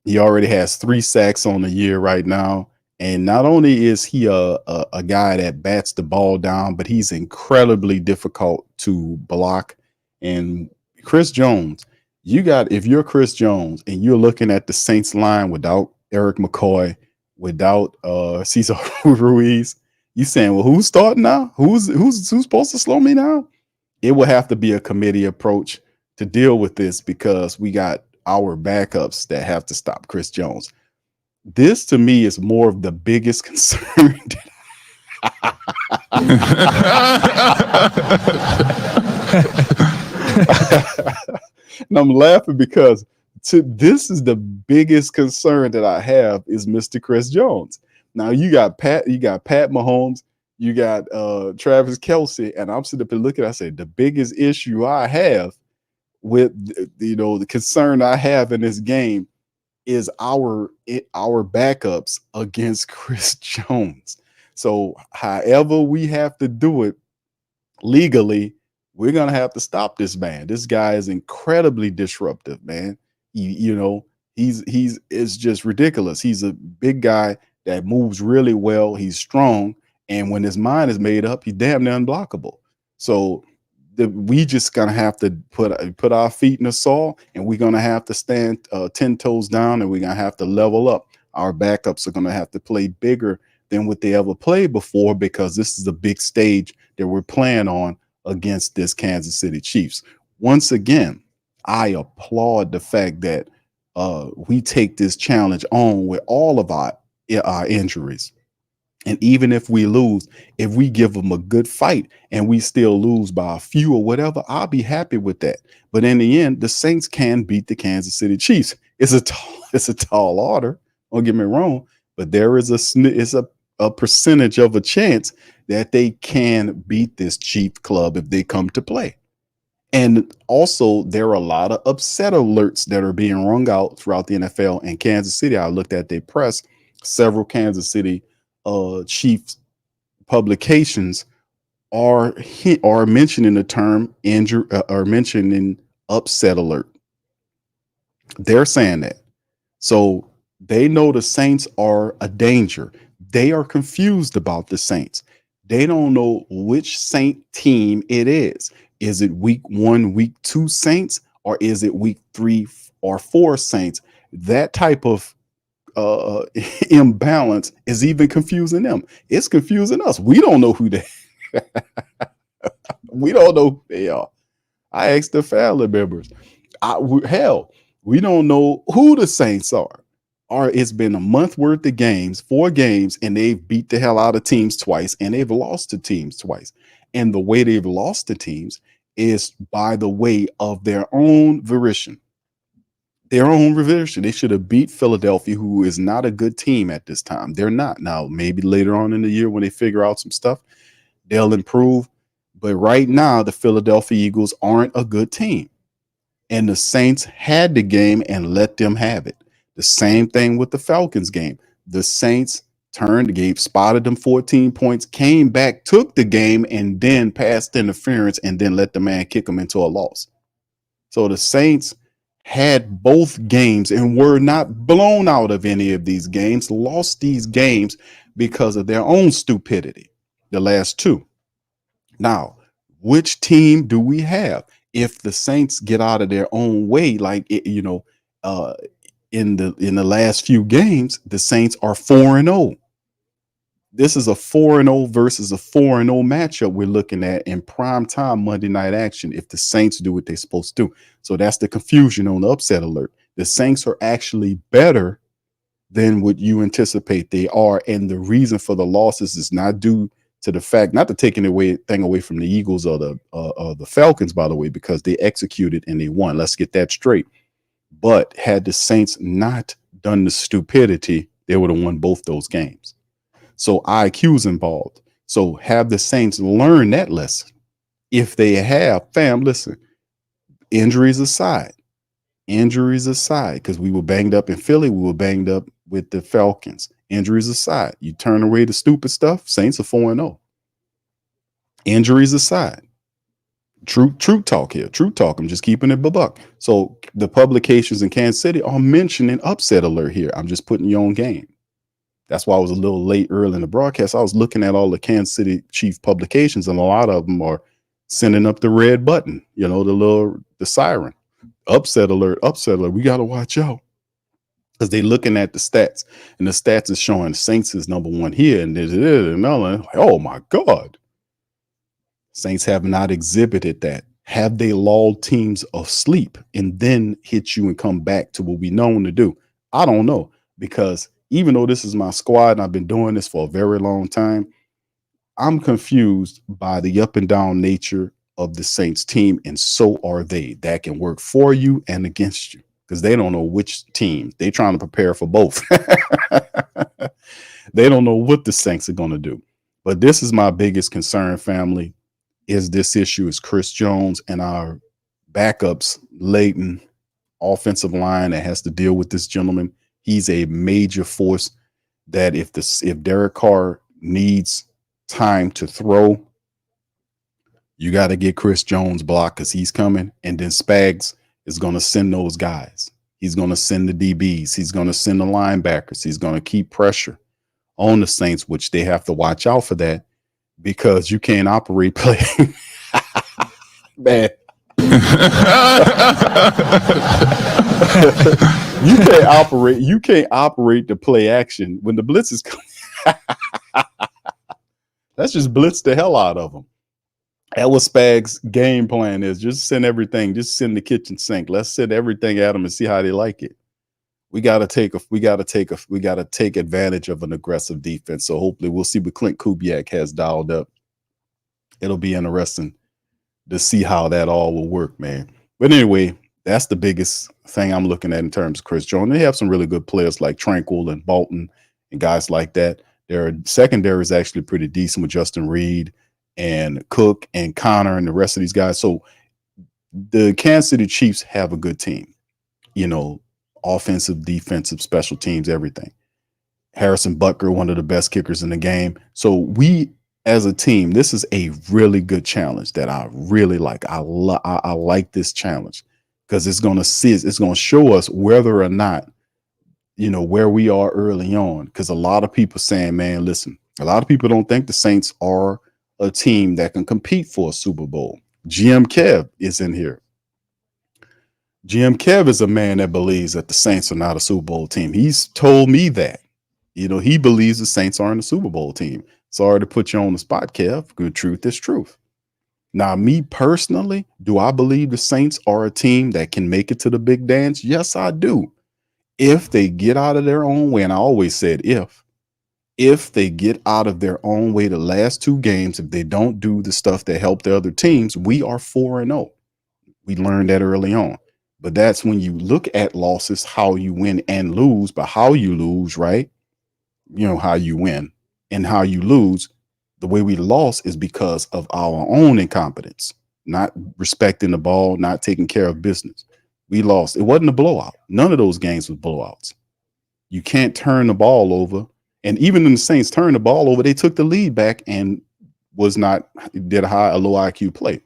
He already has 3 sacks on the year right now. And not only is he a guy that bats the ball down, but he's incredibly difficult to block. And Chris Jones, if you're Chris Jones and you're looking at the Saints line without Eric McCoy, without Cesar Ruiz, you saying, well, who's starting now? Who's supposed to slow me down? It will have to be a committee approach to deal with this because we got our backups that have to stop Chris Jones. This to me is more of the biggest concern. And I'm laughing because this is the biggest concern that I have is Mr. Chris Jones. Now you got Pat Mahomes, you got Travis Kelce, and I'm sitting up and looking. I say the biggest issue I have with the concern I have in this game is our backups against Chris Jones. So however we have to do it legally, we're gonna have to stop this man. This guy is incredibly disruptive, man. It's just ridiculous. He's a big guy that moves really well. He's strong, and when his mind is made up, he's damn near unblockable. So we just gonna have to put our feet in the soil, and we're gonna have to stand 10 toes down, and we're gonna have to level up. Our backups are gonna have to play bigger than what they ever played before because this is a big stage that we're playing on against this Kansas City Chiefs. Once again, I applaud the fact that we take this challenge on with all of our injuries. And even if we lose, if we give them a good fight and we still lose by a few or whatever, I'll be happy with that. But in the end, the Saints can beat the Kansas City Chiefs. It's a tall order. Don't get me wrong, but there is a percentage of a chance that they can beat this Chief club if they come to play. And also, there are a lot of upset alerts that are being rung out throughout the NFL and Kansas City. I looked at their press. Several Kansas City Chiefs publications are mentioning the term injury or mentioning upset alert. They're saying that. So they know the Saints are a danger. They are confused about the Saints. They don't know which Saint team it is. Is it week 1, week 2 Saints, or is it week 3 or 4 Saints? That type of imbalance is even confusing them. It's confusing us. We don't know who they we don't know who they are. I asked the family members. We don't know who the Saints are. It's been a month worth of games, 4 games, and they've beat the hell out of teams twice, and they've lost to teams twice. And the way they've lost to teams is by the way of their own volition. their own revision. They should have beat Philadelphia, who is not a good team at this time. They're not. Now, maybe later on in the year when they figure out some stuff, they'll improve. But right now, the Philadelphia Eagles aren't a good team. And the Saints had the game and let them have it. The same thing with the Falcons game. The Saints turned the game, spotted them 14 points, came back, took the game, and then passed interference and then let the man kick them into a loss. So the Saints had both games and were not blown out of any of these games, lost these games because of their own stupidity, the last two. Now, which team do we have? If the Saints get out of their own way, like in the last few games, the Saints are 4-0. This is a 4-0 versus a 4-0 matchup we're looking at in prime time Monday night action if the Saints do what they're supposed to do. So that's the confusion on the upset alert. The Saints are actually better than what you anticipate they are. And the reason for the losses is not due to the fact, not to take anything away from the Eagles or the Falcons, by the way, because they executed and they won. Let's get that straight. But had the Saints not done the stupidity, they would have won both those games. So IQ's involved. So have the Saints learn that lesson. If they have, fam, listen, injuries aside, because we were banged up in Philly, we were banged up with the Falcons. Injuries aside, you turn away the stupid stuff, Saints are 4-0. Injuries aside, true talk here, true talk. I'm just keeping it buck. So the publications in Kansas City are mentioning upset alert here. I'm just putting you on game. That's why I was a little late early in the broadcast. I was looking at all the Kansas City Chief publications, and a lot of them are sending up the red button, the siren. Upset alert. We got to watch out. Because they're looking at the stats, and the stats is showing Saints is number one here, and like, oh my God. Saints have not exhibited that. Have they lulled teams asleep and then hit you and come back to what we known to do? I don't know, because even though this is my squad and I've been doing this for a very long time, I'm confused by the up and down nature of the Saints team, and so are they. That can work for you and against you because they don't know which team. They're trying to prepare for both. They don't know what the Saints are going to do. But this is my biggest concern, family, is this issue is Chris Jones and our backups, Leighton, offensive line that has to deal with this gentleman. He's a major force that if Derek Carr needs time to throw, you got to get Chris Jones blocked because he's coming. And then Spags is going to send those guys. He's going to send the DBs. He's going to send the linebackers. He's going to keep pressure on the Saints, which they have to watch out for that because you can't operate play. Man. You can't operate the play action when the blitz is coming. Let's just blitz the hell out of them. That was Spag's game plan is just send everything, just send the kitchen sink. Let's send everything at them and see how they like it. We got to take advantage of an aggressive defense. So hopefully we'll see what Clint Kubiak has dialed up. It'll be interesting to see how that all will work, man. But anyway, that's the biggest thing I'm looking at in terms of Chris Jones. They have some really good players like Tranquil and Bolton and guys like that. Their secondary is actually pretty decent with Justin Reed and Cook and Connor and the rest of these guys. So the Kansas City Chiefs have a good team, offensive, defensive, special teams, everything. Harrison Butker, one of the best kickers in the game. So we, as a team, this is a really good challenge that I really like. I like this challenge because it's going to show us whether or not, where we are early on. Because a lot of people saying, man, listen, a lot of people don't think the Saints are a team that can compete for a Super Bowl. GM Kev is in here. GM Kev is a man that believes that the Saints are not a Super Bowl team. He's told me that. He believes the Saints aren't a Super Bowl team. Sorry to put you on the spot, Kev. Good truth is truth. Now, me personally, do I believe the Saints are a team that can make it to the big dance? Yes, I do. If they get out of their own way, and I always said if they get out of their own way the last two games, if they don't do the stuff that helped the other teams, we are 4-0. We learned that early on. But that's when you look at losses, how you win and lose, but how you lose, right? You know, how you win and how you lose. The way we lost is because of our own incompetence, not respecting the ball, not taking care of business. We lost. It wasn't a blowout. None of those games was blowouts. You can't turn the ball over. And even in the Saints turn the ball over, they took the lead back and did a low IQ play.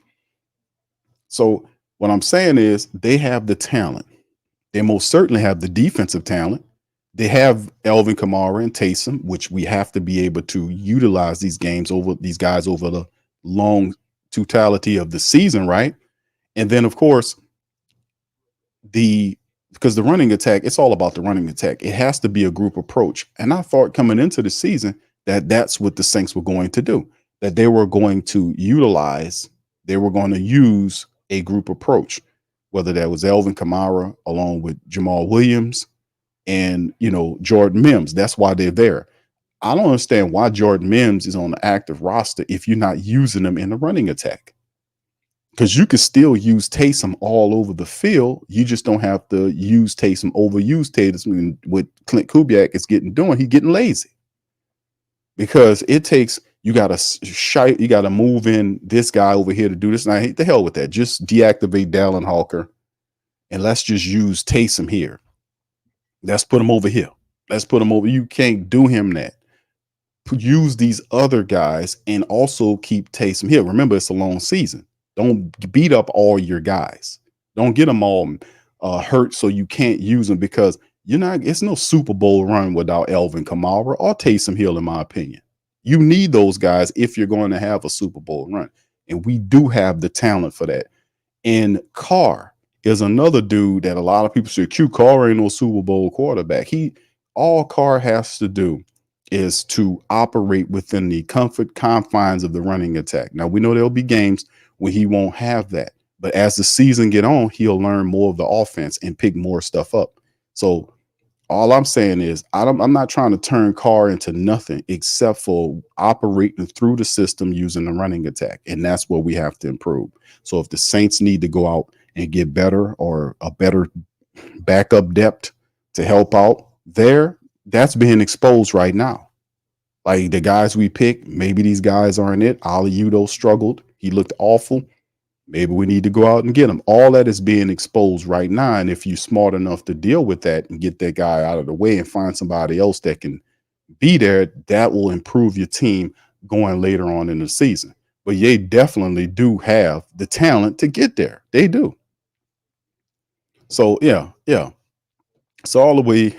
So what I'm saying is they have the talent. They most certainly have the defensive talent. They have Alvin Kamara and Taysom, which we have to be able to utilize these guys over the long totality of the season, right? And then, of course, because the running attack, it's all about the running attack. It has to be a group approach. And I thought coming into the season that that's what the Saints were going to do, that they were going to use a group approach, whether that was Alvin Kamara along with Jamal Williams and, Jordan Mims. That's why they're there. I don't understand why Jordan Mims is on the active roster if you're not using them in the running attack. Because you could still use Taysom all over the field. You just don't have to overuse Taysom. What Clint Kubiak is he's getting lazy. Because you got to move in this guy over here to do this. And I hate the hell with that. Just deactivate Dallin Hawker and let's just use Taysom here. Let's put him over here. Let's put him over. You can't do him that. Use these other guys and also keep Taysom here. Remember, it's a long season. Don't beat up all your guys. Don't get them all hurt so you can't use them, because it's no Super Bowl run without Alvin Kamara or Taysom Hill, in my opinion. You need those guys if you're going to have a Super Bowl run. And we do have the talent for that. And Carr is another dude that a lot of people say, Carr ain't no Super Bowl quarterback. All Carr has to do is to operate within the confines of the running attack. Now, we know there'll be games when he won't have that. But as the season get on, he'll learn more of the offense and pick more stuff up. So all I'm saying is I'm not trying to turn Carr into nothing except for operating through the system using the running attack. And that's where we have to improve. So if the Saints need to go out and get better or a better backup depth to help out there, that's being exposed right now. Like the guys we pick, maybe these guys aren't it. Ali Udo struggled. He looked awful. Maybe we need to go out and get him. All that is being exposed right now. And if you're smart enough to deal with that and get that guy out of the way and find somebody else that can be there, that will improve your team going later on in the season. But they definitely do have the talent to get there. They do. So, yeah. So all the way.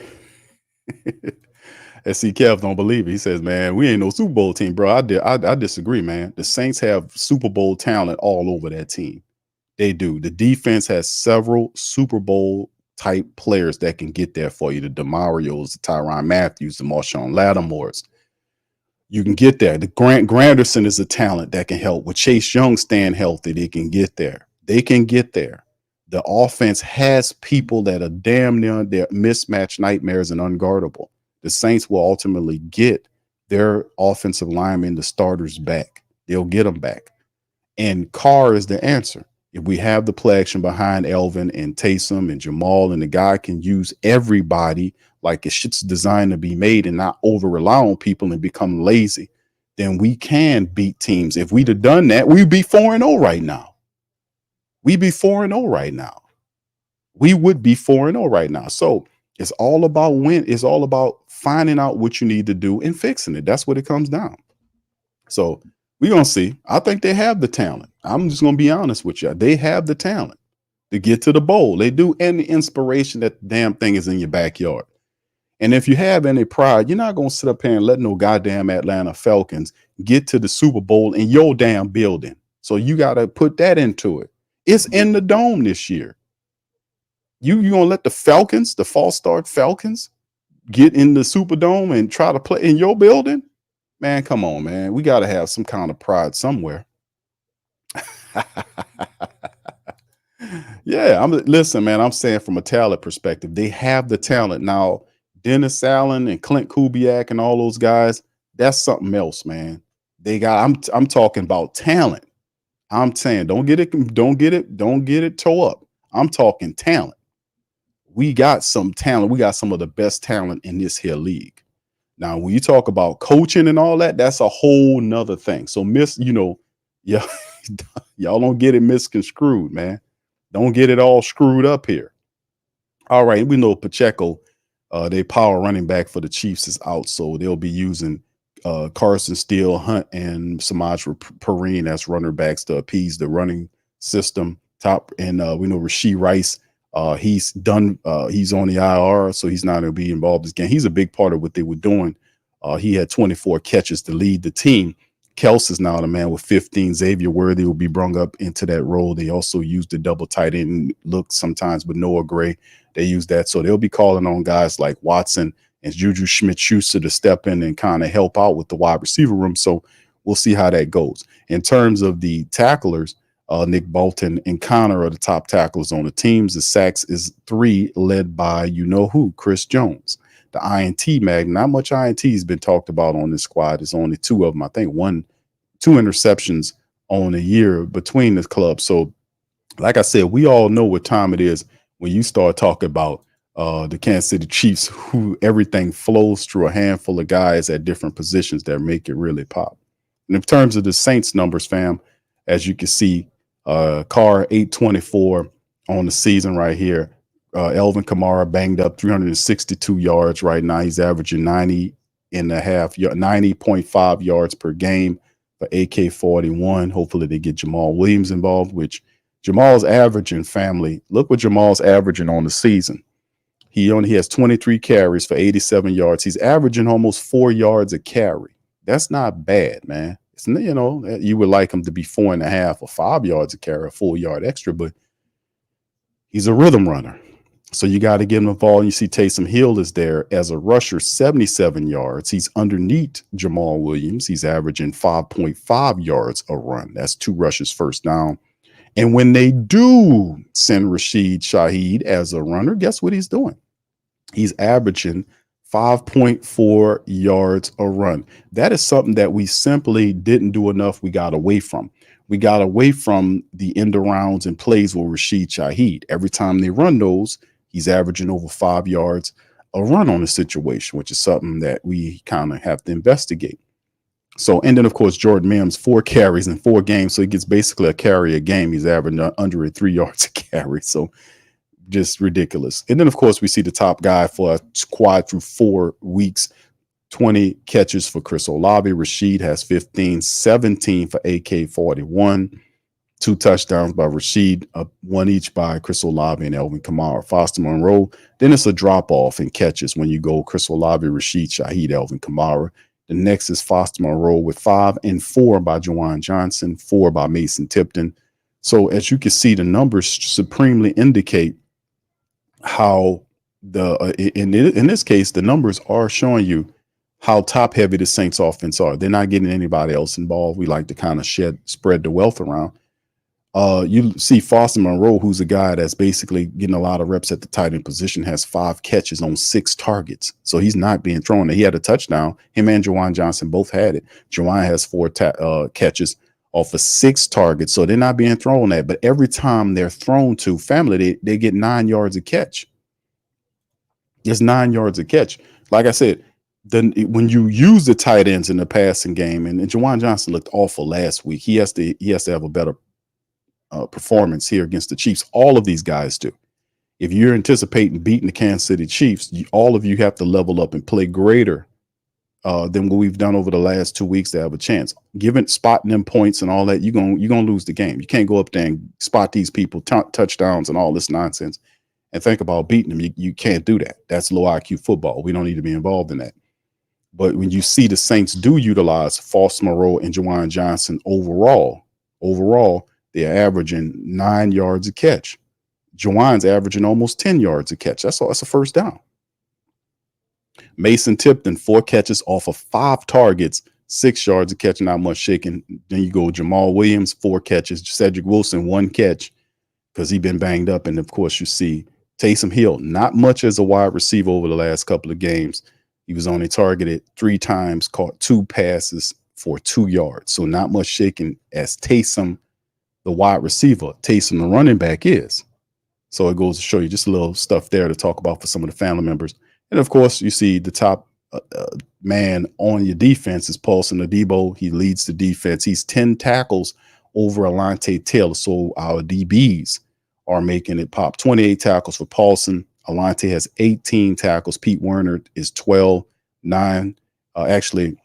And see, Kev don't believe it. He says, man, we ain't no Super Bowl team, bro. I disagree, man. The Saints have Super Bowl talent all over that team. They do. The defense has several Super Bowl type players that can get there for you. The DeMarios, the Tyrann Matthews, the Marshawn Lattimores. You can get there. The Granderson is a talent that can help. With Chase Young staying healthy, they can get there. They can get there. The offense has people that are damn near their mismatch nightmares and unguardable. The Saints will ultimately get their offensive linemen, the starters, back. They'll get them back. And Carr is the answer. If we have the play action behind Alvin and Taysom and Jamal, and the guy can use everybody like it shit's designed to be made and not over-rely on people and become lazy, then we can beat teams. If we'd have done that, we'd be 4-0 right now. We'd be 4-0 right now. We would be 4-0 right now. So it's all about it's all about finding out what you need to do and fixing it. That's what it comes down. So we're going to see. I think they have the talent. I'm just going to be honest with you. They have the talent to get to the bowl. They do. And the inspiration that the damn thing is in your backyard. And if you have any pride, you're not going to sit up here and let no goddamn Atlanta Falcons get to the Super Bowl in your damn building. So you got to put that into it. It's in the dome this year. You gonna let the Falcons, the false start Falcons, get in the Superdome and try to play in your building? Man, come on, man. We got to have some kind of pride somewhere. Yeah, listen, man. I'm saying from a talent perspective, they have the talent now. Dennis Allen and Clint Kubiak and all those guys, that's something else, man. I'm talking about talent. I'm saying don't get it tore up. I'm talking talent. We got some talent. We got some of the best talent in this here league. Now, when you talk about coaching and all that, that's a whole nother thing. So yeah, y'all don't get it misconstrued, man. Don't get it all screwed up here. All right, we know Pacheco, they power running back for the Chiefs is out, so they'll be using Carson Steele, Hunt, and Samaj Perrine as runner backs to appease the running system. We know Rashee Rice, he's done. He's on the IR, so he's not going to be involved this game. He's a big part of what they were doing. He had 24 catches to lead the team. Kelce is now the man with 15. Xavier Worthy will be brought up into that role. They also use the double tight end look sometimes with Noah Gray. They use that. So they'll be calling on guys like Watson and Juju Smith-Schuster to step in and kind of help out with the wide receiver room. So we'll see how that goes. In terms of the tacklers, Nick Bolton and Connor are the top tacklers on the teams. The sacks is 3, led by you-know-who, Chris Jones. The INT mag, not much INT has been talked about on this squad. There's only 2 of them. I think 2 interceptions on a year between the clubs. So, like I said, we all know what time it is when you start talking about the Kansas City Chiefs, who everything flows through a handful of guys at different positions that make it really pop. And in terms of the Saints numbers, fam, as you can see, Carr 824 on the season right here. Elvin Kamara banged up 362 yards right now. He's averaging 90.5 yards per game for AK-41. Hopefully they get Jamal Williams involved, which Jamal's averaging, family. Look what Jamal's averaging on the season. He only has 23 carries for 87 yards. He's averaging almost 4 yards a carry. That's not bad, man. It's, you would like him to be 4.5 or 5 yards a carry, a full yard extra, but he's a rhythm runner. So you got to get him involved. You see Taysom Hill is there as a rusher, 77 yards. He's underneath Jamal Williams. He's averaging 5.5 yards a run. That's 2 rushes first down. And when they do send Rashid Shaheed as a runner, guess what he's doing? He's averaging 5.4 yards a run. That is something that we simply didn't do enough. We got away from. We got away from the end arounds and plays with Rashid Shaheed. Every time they run those, he's averaging over 5 yards a run on a situation, which is something that we kind of have to investigate. So, and then, of course, Jordan Mims, 4 carries in 4 games. So he gets basically a carry a game. He's averaging under 3 yards a carry. So just ridiculous. And then, of course, we see the top guy for a squad through 4 weeks, 20 catches for Chris Olave. Rashid has 15, 17 for AK-41. 2 touchdowns by Rashid, 1 each by Chris Olave and Elvin Kamara. Foster Monroe, then it's a drop-off in catches when you go Chris Olave, Rashid Shaheed, Elvin Kamara. The next is Foster Monroe with 5 and 4 by Juwan Johnson, 4 by Mason Tipton. So as you can see, the numbers supremely indicate how in this case, the numbers are showing you how top-heavy the Saints offense are. They're not getting anybody else involved. We like to kind of spread the wealth around. You see Foster Monroe, who's a guy that's basically getting a lot of reps at the tight end position, has 5 catches on 6 targets. So he's not being thrown. He had a touchdown. Him and Juwan Johnson both had it. Juwan has 4 catches off of 6 targets. So they're not being thrown at. But every time they're thrown to family, they get 9 yards a catch. It's 9 yards a catch. Like I said, then when you use the tight ends in the passing game, and Juwan Johnson looked awful last week, he has to have a better performance here against the Chiefs. All of these guys do. If you're anticipating beating the Kansas City Chiefs, all of you have to level up and play greater than what we've done over the last 2 weeks to have a chance. Spotting them points and all that, you're gonna lose the game. You can't go up there and spot these people touchdowns and all this nonsense and think about beating them. You can't do that. That's low IQ football. We don't need to be involved in that. But when you see the Saints do utilize Foster Moreau and Juwan Johnson overall, they're averaging 9 yards a catch. Juwan's averaging almost 10 yards a catch. That's a first down. Mason Tipton, 4 catches off of 5 targets, 6 yards a catch, not much shaking. Then you go Jamal Williams, 4 catches. Cedric Wilson, 1 catch because he's been banged up. And, of course, you see Taysom Hill, not much as a wide receiver over the last couple of games. He was only targeted 3 times, caught 2 passes for 2 yards. So not much shaking as Taysom, the wide receiver. Taysom, the running back, is. So it goes to show you just a little stuff there to talk about for some of the family members. And of course, you see the top man on your defense is Paulson Adebo. He leads the defense. He's 10 tackles over Alante Taylor. So our DBs are making it pop. 28 tackles for Paulson. Alante has 18 tackles. Pete Werner is 12. 9. Actually,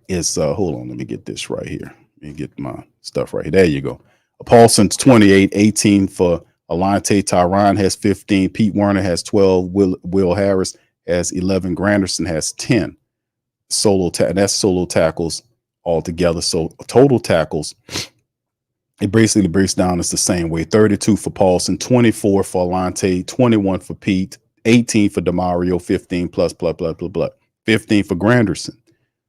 it's hold on. Let me get this right here. Let me get my stuff right here. There you go. Paulson's 28, 18 for Alante. Tyron has 15. Pete Werner has 12. Will Harris has 11. Granderson has 10 that's solo tackles altogether. So total tackles, it basically breaks down as the same way. 32 for Paulson, 24 for Alante, 21 for Pete, 18 for Demario, 15 plus, 15 for Granderson.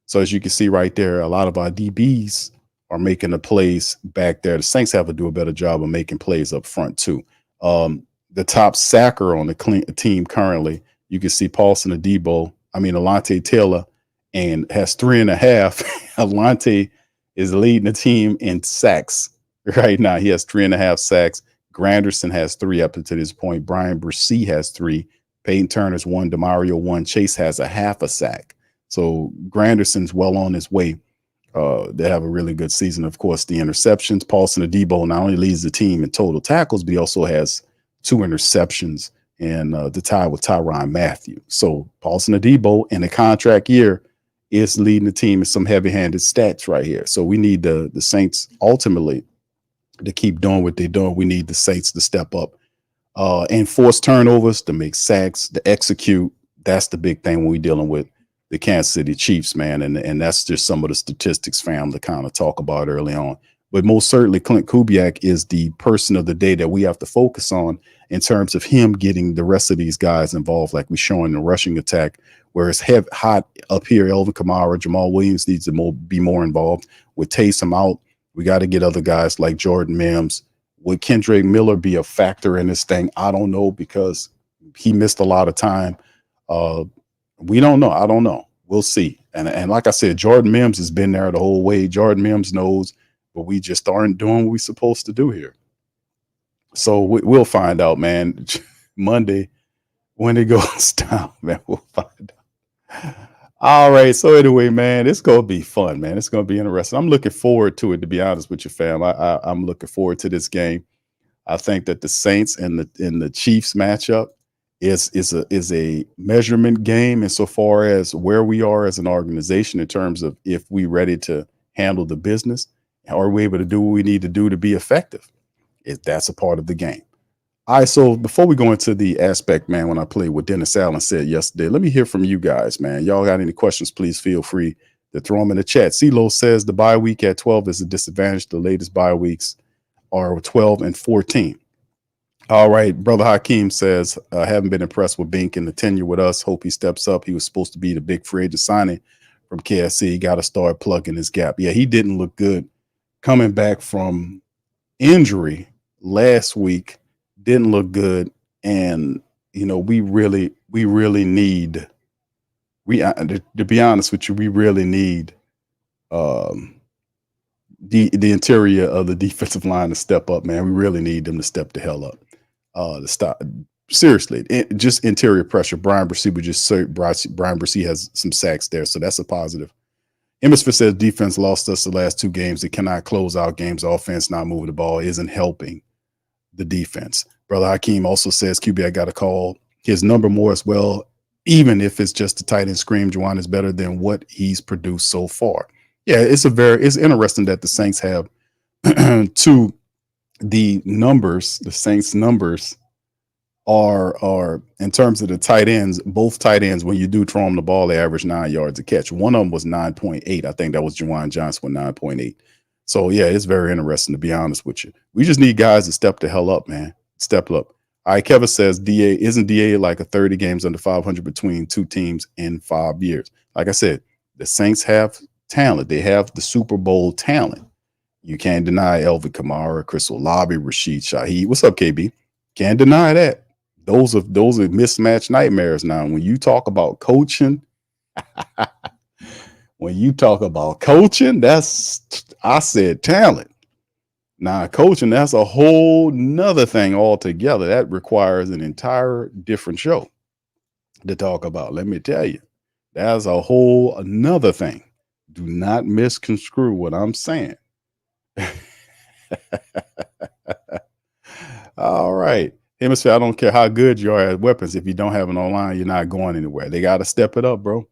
So as you can see right there, a lot of our DBs are making the plays back there. The Saints have to do a better job of making plays up front too. The top sacker on the team currently, you can see Alante Taylor, and has 3.5. Alante is leading the team in sacks right now. He has 3.5 sacks. Granderson has 3 up to this point. Brian Brissy has 3. Peyton Turner's 1. Demario 1. Chase has a half a sack. So Granderson's well on his way. They have a really good season. Of course, the interceptions. Paulson Adebo not only leads the team in total tackles, but he also has 2 interceptions and the tie with Tyrann Mathieu. So Paulson Adebo in a contract year is leading the team in some heavy-handed stats right here. So we need the Saints ultimately to keep doing what they're doing. We need the Saints to step up and force turnovers, to make sacks, to execute. That's the big thing when we're dealing with the Kansas City Chiefs, man. And that's just some of the statistics, fam, to kind of talk about early on. But most certainly, Clint Kubiak is the person of the day that we have to focus on in terms of him getting the rest of these guys involved, like we show in the rushing attack, where it's hot up here. Elvin Kamara, Jamal Williams needs to be more involved. With Taysom out, we got to get other guys like Jordan Mims. Would Kendrick Miller be a factor in this thing? I don't know, because he missed a lot of time. We don't know. I don't know. We'll see. And like I said, Jordan Mims has been there the whole way. Jordan Mims knows, but we just aren't doing what we're supposed to do here. So we'll find out, man. Monday, when it goes down, man, we'll find out. All right. So anyway, man, it's going to be fun, man. It's going to be interesting. I'm looking forward to it, to be honest with you, fam. I'm looking forward to this game. I think that the Saints and the Chiefs matchup is a measurement game insofar as where we are as an organization in terms of if we're ready to handle the business. Are we able to do what we need to do to be effective? That's a part of the game. All right, so before we go into the aspect, man, when I played what Dennis Allen said yesterday, let me hear from you guys, man. Y'all got any questions, please feel free to throw them in the chat. CeeLo says the bye week at 12 is a disadvantage. The latest bye weeks are 12 and 14. All right, Brother Hakeem says, I haven't been impressed with Bink and the tenure with us. Hope he steps up. He was supposed to be the big free agent signing from KSC. He got to start plugging his gap. Yeah, he didn't look good coming back from injury last week. Didn't look good. And, you know, we really need, to be honest with you, we really need the interior of the defensive line to step up, man. We really need them to step the hell up. To stop. Seriously, just interior pressure. Brian Brissy would just say Brian Brissy has some sacks there, so that's a positive. Hemisphere says defense lost us the last 2 games. They cannot close out games. Offense not moving the ball isn't helping the defense. Brother Hakeem also says QB, got to call his number more as well, even if it's just a tight end scream. Juwan is better than what he's produced so far. Yeah, it's interesting that the Saints have the numbers. The Saints numbers are in terms of the tight ends. Both tight ends, when you do throw them the ball, they average 9 yards a catch. One of them was 9.8. I think that was Juwan Johnson with 9.8. So yeah, it's very interesting, to be honest with you. We just need guys to step the hell up, man. Step up. All right, Kevin says isn't DA like a 30 games under 500 between 2 teams in 5 years? Like I said, the Saints have talent. They have the Super Bowl talent. You can't deny Elvin Kamara, Chris Olave, Rashid Shaheed. What's up, KB? Can't deny that. Those are mismatched nightmares. Now, when you talk about coaching, that's, I said talent. Now, coaching, that's a whole nother thing altogether. That requires an entire different show to talk about. Let me tell you, that's a whole another thing. Do not misconstrue what I'm saying. All right. Hemisphere, I don't care how good you are at weapons. If you don't have an online, you're not going anywhere. They got to step it up, bro.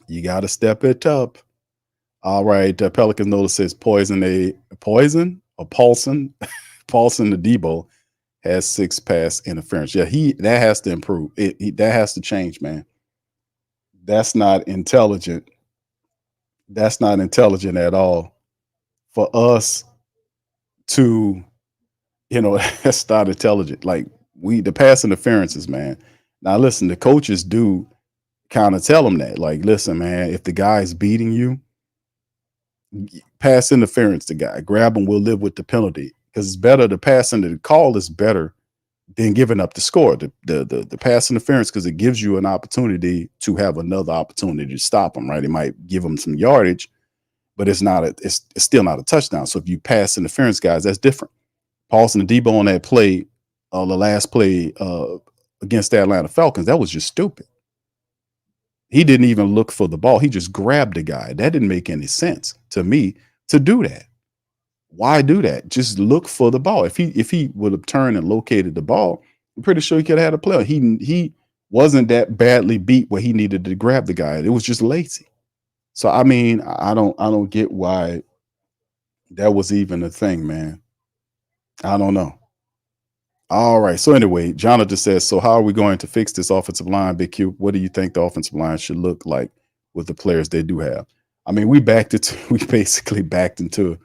You got to step it up. All right. Pelican Notice says Paulson the Debo has 6 pass interference. Yeah, that has to improve. That has to change, man. That's not intelligent. That's not intelligent at all for us to, that's not intelligent. Like the pass interferences, man. Now listen, the coaches do kind of tell them that, like, listen, man, if the guy's beating you, pass interference the guy, grab him, we'll live with the penalty. Because it's better to pass into the call is better than giving up the score. The pass interference, because it gives you an opportunity to have another opportunity to stop them, right? It might give them some yardage, but it's still not a touchdown. So if you pass interference, guys, that's different. Paulson and Debo on that play, the last play against the Atlanta Falcons, that was just stupid. He didn't even look for the ball. He just grabbed the guy. That didn't make any sense to me to do that. Why do that? Just look for the ball. If he would have turned and located the ball, I'm pretty sure he could have had a play. He wasn't that badly beat where he needed to grab the guy. It was just lazy. So I mean, I don't get why that was even a thing, man. I don't know. All right. So anyway, Jonathan says, so how are we going to fix this offensive line, Big Q? What do you think the offensive line should look like with the players they do have? I mean, we basically backed into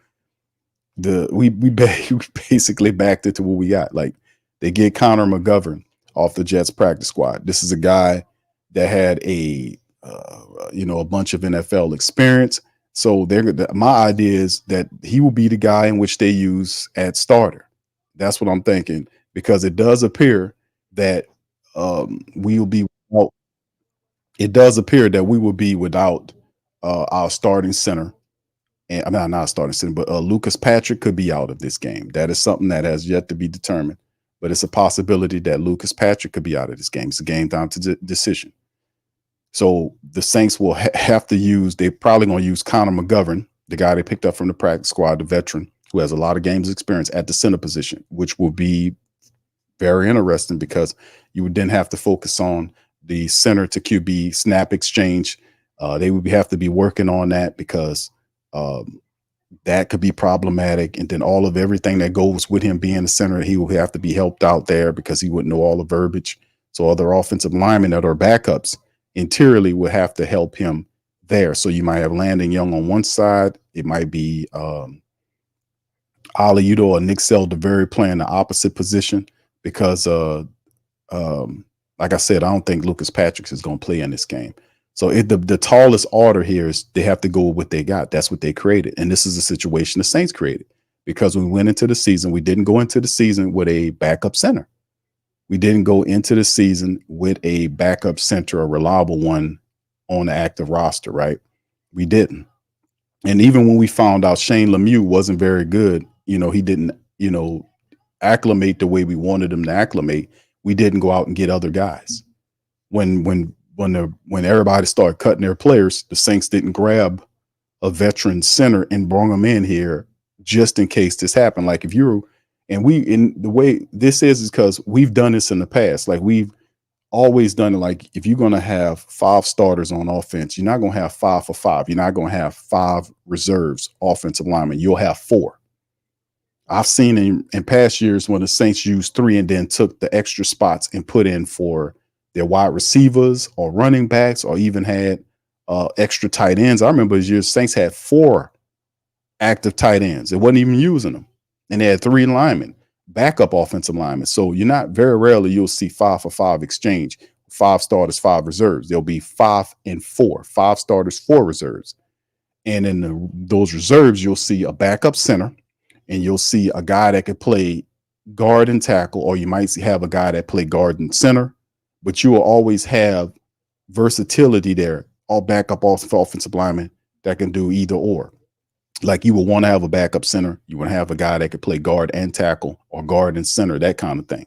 we basically backed into what we got. Like, they get Connor McGovern off the Jets practice squad. This is a guy that had a bunch of NFL experience. So my idea is that he will be the guy in which they use at starter. That's what I'm thinking, because it does appear that we will be without our starting center. And I'm not starting center, but Lucas Patrick could be out of this game. That is something that has yet to be determined, but it's a possibility that Lucas Patrick could be out of this game. It's a game down to decision. So the Saints will have to use, they're probably going to use Connor McGovern, the guy they picked up from the practice squad, the veteran, who has a lot of games experience at the center position, which will be very interesting because you would then have to focus on the center to QB snap exchange. They would have to be working on that because that could be problematic. And then everything that goes with him being the center, he will have to be helped out there because he wouldn't know all the verbiage. So other offensive linemen that are backups interiorly will have to help him there. So you might have Landon Young on one side. It might be Ali Udo or Nick Seldaveri playing the opposite position because, like I said, I don't think Lucas Patrick is going to play in this game. So the tallest order here is they have to go with what they got. That's what they created. And this is a situation the Saints created because when we went into the season, we didn't go into the season with a backup center. We didn't go into the season with a backup center, a reliable one on the active roster, right? We didn't. And even when we found out Shane Lemieux wasn't very good, he didn't, acclimate the way we wanted him to acclimate. We didn't go out and get other guys. When everybody started cutting their players, the Saints didn't grab a veteran center and bring them in here just in case this happened. Like the way this is because we've done this in the past. Like we've always done it. Like if you're going to have 5 starters on offense, you're not going to have 5 for 5. You're not going to have 5 reserves offensive linemen. You'll have 4. I've seen in past years when the Saints used 3 and then took the extra spots and put in for their wide receivers or running backs or even had extra tight ends. I remember this year Saints had 4 active tight ends. It wasn't even using them. And they had 3 linemen, backup offensive linemen. So very rarely you'll see 5 for 5 exchange, 5 starters, 5 reserves. There'll be 5 and 4, 5 starters, 4 reserves. And in those reserves, you'll see a backup center and you'll see a guy that could play guard and tackle, or you might have a guy that play guard and center, but you will always have versatility there, all backup offensive linemen that can do either or. Like you would want to have a backup center. You want to have a guy that could play guard and tackle or guard and center, that kind of thing.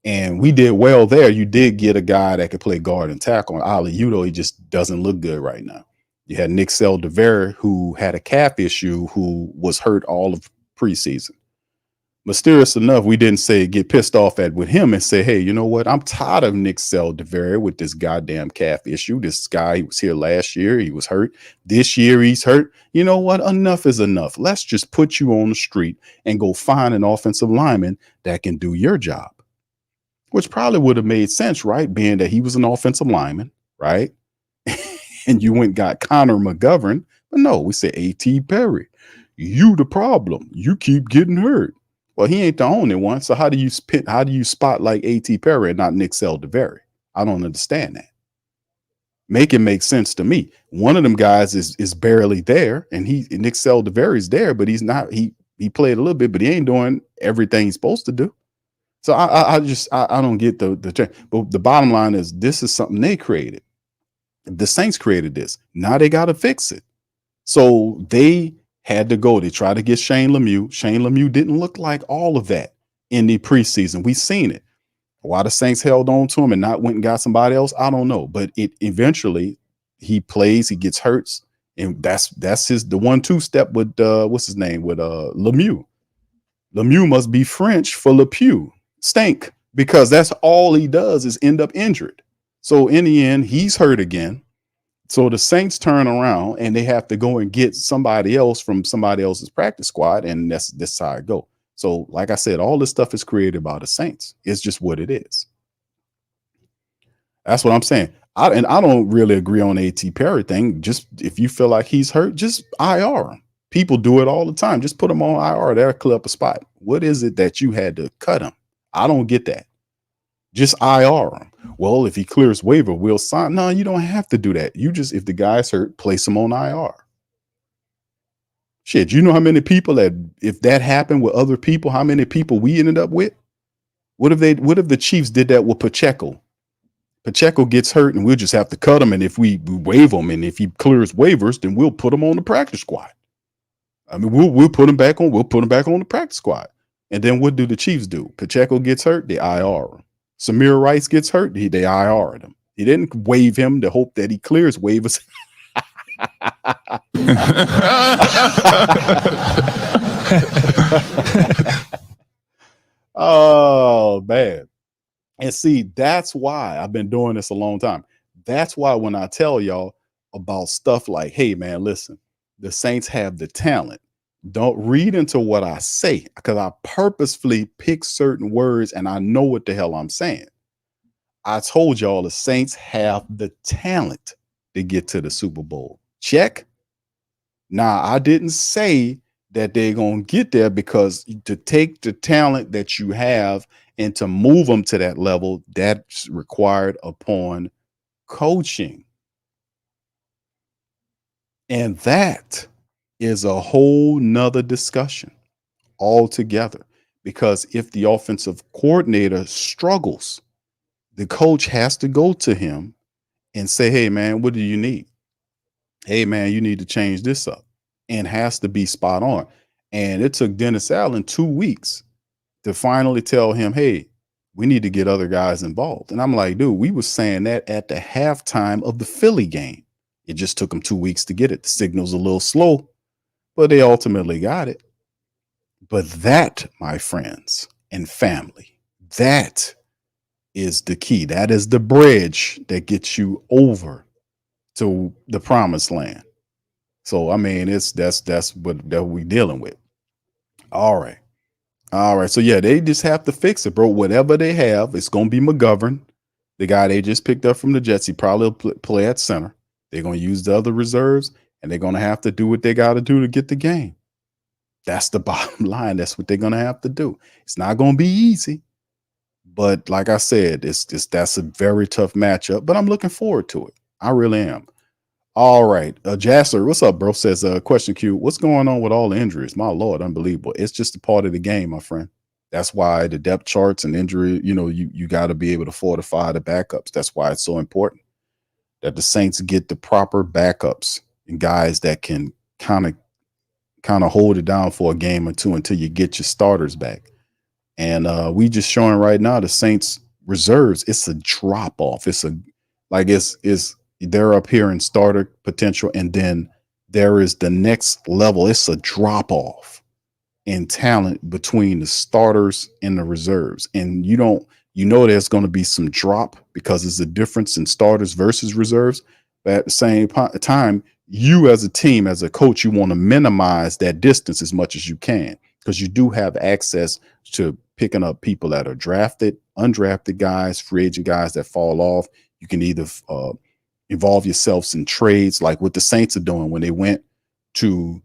And we did well there. You did get a guy that could play guard and tackle. And Ali Udo, he just doesn't look good right now. You had Nick Seldevere, who had a calf issue, who was hurt all of preseason. Mysterious enough, we didn't say get pissed off at with him and say, hey, you know what? I'm tired of Nick Seldevere with this goddamn calf issue. This guy, he was here last year. He was hurt. This year, he's hurt. You know what? Enough is enough. Let's just put you on the street and go find an offensive lineman that can do your job, which probably would have made sense, right? Being that he was an offensive lineman, right? And you went and got Connor McGovern. But no, we said A.T. Perry. You the problem. You keep getting hurt. Well, he ain't the only one. So how do you spot like A.T. Perry and not Nick Seldevere? I don't understand that. Make it make sense to me. One of them guys is barely there, and Nick Seldevere is there, but he's not. He played a little bit, but he ain't doing everything he's supposed to do. So I don't get the. But the bottom line is this is something they created. The Saints created this. Now they got to fix it. So they had to go. They tried to get Shane Lemieux. Shane Lemieux didn't look like all of that in the preseason. We've seen it. Why the Saints held on to him and not went and got somebody else, I don't know. But it eventually he plays, he gets hurt, and that's the 1-2 step with what's his name with Lemieux. Lemieux must be French for Le Pew. Stink, because that's all he does is end up injured. So in the end, he's hurt again. So the Saints turn around and they have to go and get somebody else from somebody else's practice squad, and that's how it go. So, like I said, all this stuff is created by the Saints. It's just what it is. That's what I'm saying. I don't really agree on A.T. Perry thing. Just if you feel like he's hurt, just IR him. People do it all the time. Just put him on IR. They'll clear up a spot. What is it that you had to cut him? I don't get that. Just IR him. Well, if he clears waiver, we'll sign. No, you don't have to do that. You just, if the guy's hurt, place him on IR. Shit, you know how many people that, if that happened with other people, how many people we ended up with? What if the Chiefs did that with Pacheco? Pacheco gets hurt and we'll just have to cut him. And if we waive him and if he clears waivers, then we'll put him on the practice squad. I mean, we'll put him back on the practice squad. And then what do the Chiefs do? Pacheco gets hurt, they IR him. Samir Rice gets hurt, they IR'd him. He didn't waive him to hope that he clears waivers. Oh, man. And see, that's why I've been doing this a long time. That's why when I tell y'all about stuff like, hey, man, listen, the Saints have the talent. Don't read into what I say, because I purposefully pick certain words and I know what the hell I'm saying. I told y'all the Saints have the talent to get to the Super Bowl. Check. Now, I didn't say that they're going to get there, because to take the talent that you have and to move them to that level, that's required upon coaching. And that is a whole nother discussion altogether, because if the offensive coordinator struggles, the coach has to go to him and say, hey, man, what do you need? Hey, man, you need to change this up, and has to be spot on. And it took Dennis Allen 2 weeks to finally tell him, hey, we need to get other guys involved. And I'm like, dude, we were saying that at the halftime of the Philly game. It just took them 2 weeks to get it. The signal's a little slow, but they ultimately got it. But that, my friends and family, that is the key. That is the bridge that gets you over to the promised land. So, I mean, that's what we're dealing with. All right. So, yeah, they just have to fix it, bro. Whatever they have, it's going to be McGovern, the guy they just picked up from the Jets. He probably will play at center. They're going to use the other reserves, and they're going to have to do what they got to do to get the game. That's the bottom line. That's what they're going to have to do. It's not going to be easy, but like I said, that's a very tough matchup, but I'm looking forward to it. I really am. All right. Jasser, what's up, bro? Says, question Q, what's going on with all the injuries? My Lord, unbelievable. It's just a part of the game, my friend. That's why the depth charts and injury, you got to be able to fortify the backups. That's why it's so important that the Saints get the proper backups and guys that can kind of kind of hold it down for a game or two until you get your starters back. And we just showing right now the Saints reserves. It's a drop off. It's they're up here in starter potential, and then there is the next level. It's a drop off in talent between the starters and the reserves. And there's going to be some drop because there's a difference in starters versus reserves. But at the same time, you as a team, as a coach, you want to minimize that distance as much as you can, because you do have access to picking up people that are drafted, undrafted guys, free agent guys that fall off. You can either involve yourselves in trades like what the Saints are doing when they went to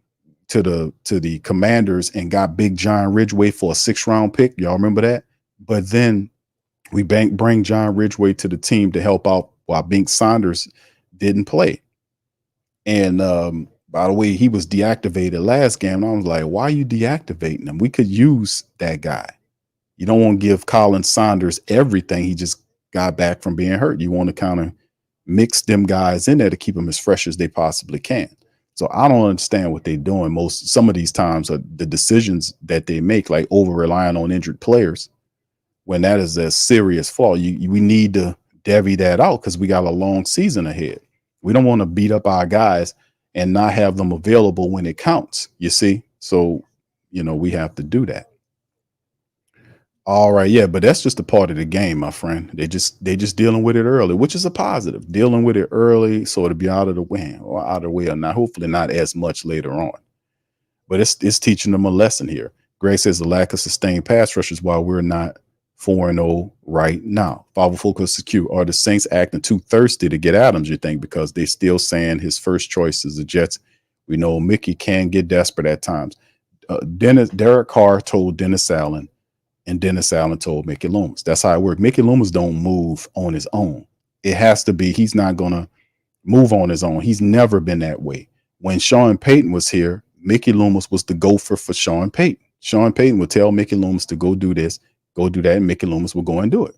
the Commanders and got Big John Ridgeway for a 6th-round pick. Y'all remember that? But then we bring John Ridgeway to the team to help out while Bink Saunders didn't play. And by the way, he was deactivated last game. And I was like, why are you deactivating him? We could use that guy. You don't want to give Colin Saunders everything. He just got back from being hurt. You want to kind of mix them guys in there to keep them as fresh as they possibly can. So I don't understand what they're doing. Some of these times are the decisions that they make, like over relying on injured players, when that is a serious flaw. We need to divvy that out because we got a long season ahead. We don't want to beat up our guys and not have them available when it counts, you see? So, we have to do that. All right, yeah, but that's just a part of the game, my friend. They just dealing with it early, which is a positive. Dealing with it early, so it'll be out of the way or not. Hopefully, not as much later on. But it's teaching them a lesson here. Greg says the lack of sustained pass rush is why we're not 4-0 right now. Follow focus Q. Are the Saints acting too thirsty to get Adams, you think, because they still saying his first choice is the Jets? We know Mickey can get desperate at times. Derek Carr told Dennis Allen, and Dennis Allen told Mickey Loomis. That's how it works. Mickey Loomis don't move on his own. It has to be, he's not going to move on his own. He's never been that way. When Sean Payton was here, Mickey Loomis was the gopher for Sean Payton. Sean Payton would tell Mickey Loomis to go do this, go do that, and Mickey Loomis would go and do it.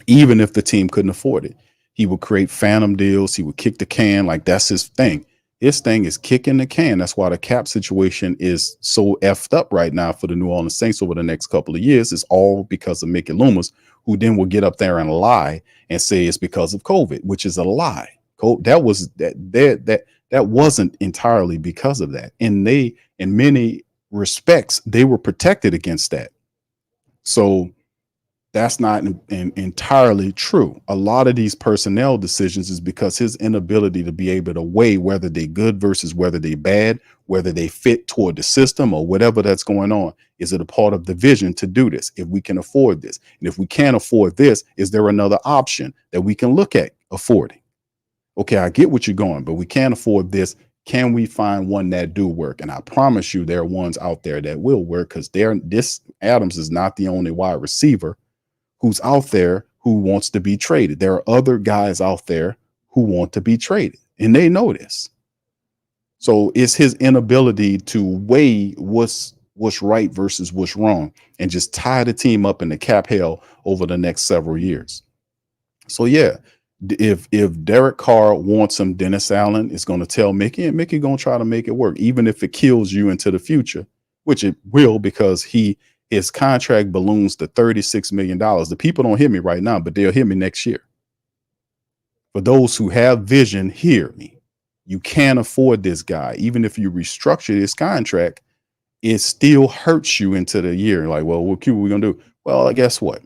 Even if the team couldn't afford it. He would create phantom deals. He would kick the can. Like, that's his thing. His thing is kicking the can. That's why the cap situation is so effed up right now for the New Orleans Saints over the next couple of years. It's all because of Mickey Loomis, who then will get up there and lie and say it's because of COVID, which is a lie. That wasn't entirely because of that. And in many respects, they were protected against that. So that's not entirely true. A lot of these personnel decisions is because his inability to be able to weigh whether they good versus whether they bad, whether they fit toward the system or whatever that's going on. Is it a part of the vision to do this? If we can afford this, and if we can't afford this, is there another option that we can look at affording? Okay, I get what you're going, but we can't afford this. Can we find one that do work? And I promise you there are ones out there that will work, because this Adams is not the only wide receiver who's out there who wants to be traded. There are other guys out there who want to be traded, and they know this. So it's his inability to weigh what's right versus what's wrong and just tie the team up in the cap hell over the next several years. So yeah, if Derek Carr wants him, Dennis Allen is going to tell Mickey, and Mickey going to try to make it work, even if it kills you into the future, which it will, because his contract balloons to $36 million. The people don't hear me right now, but they'll hear me next year. For those who have vision, hear me. You can't afford this guy. Even if you restructure this contract, it still hurts you into the year. Like, well, what are we going to do? Well, guess what?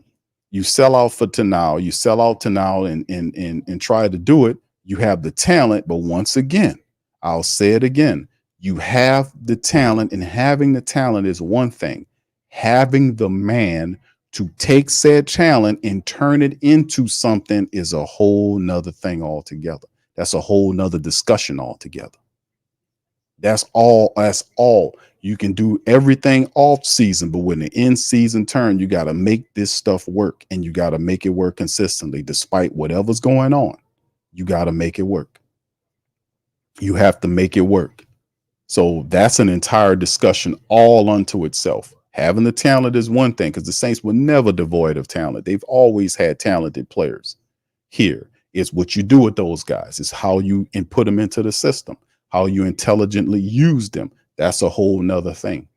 You sell out to now and try to do it. You have the talent, but once again, I'll say it again. You have the talent, and having the talent is one thing. Having the man to take said talent and turn it into something is a whole nother thing altogether. That's a whole nother discussion altogether. That's all. You can do everything off season, but when the in season turn, you got to make this stuff work, and you got to make it work consistently, despite whatever's going on. You got to make it work. You have to make it work. So that's an entire discussion all unto itself. Having the talent is one thing, because the Saints were never devoid of talent. They've always had talented players. Here, it's what you do with those guys. It's how you put them into the system, how you intelligently use them. that's a whole nother thing.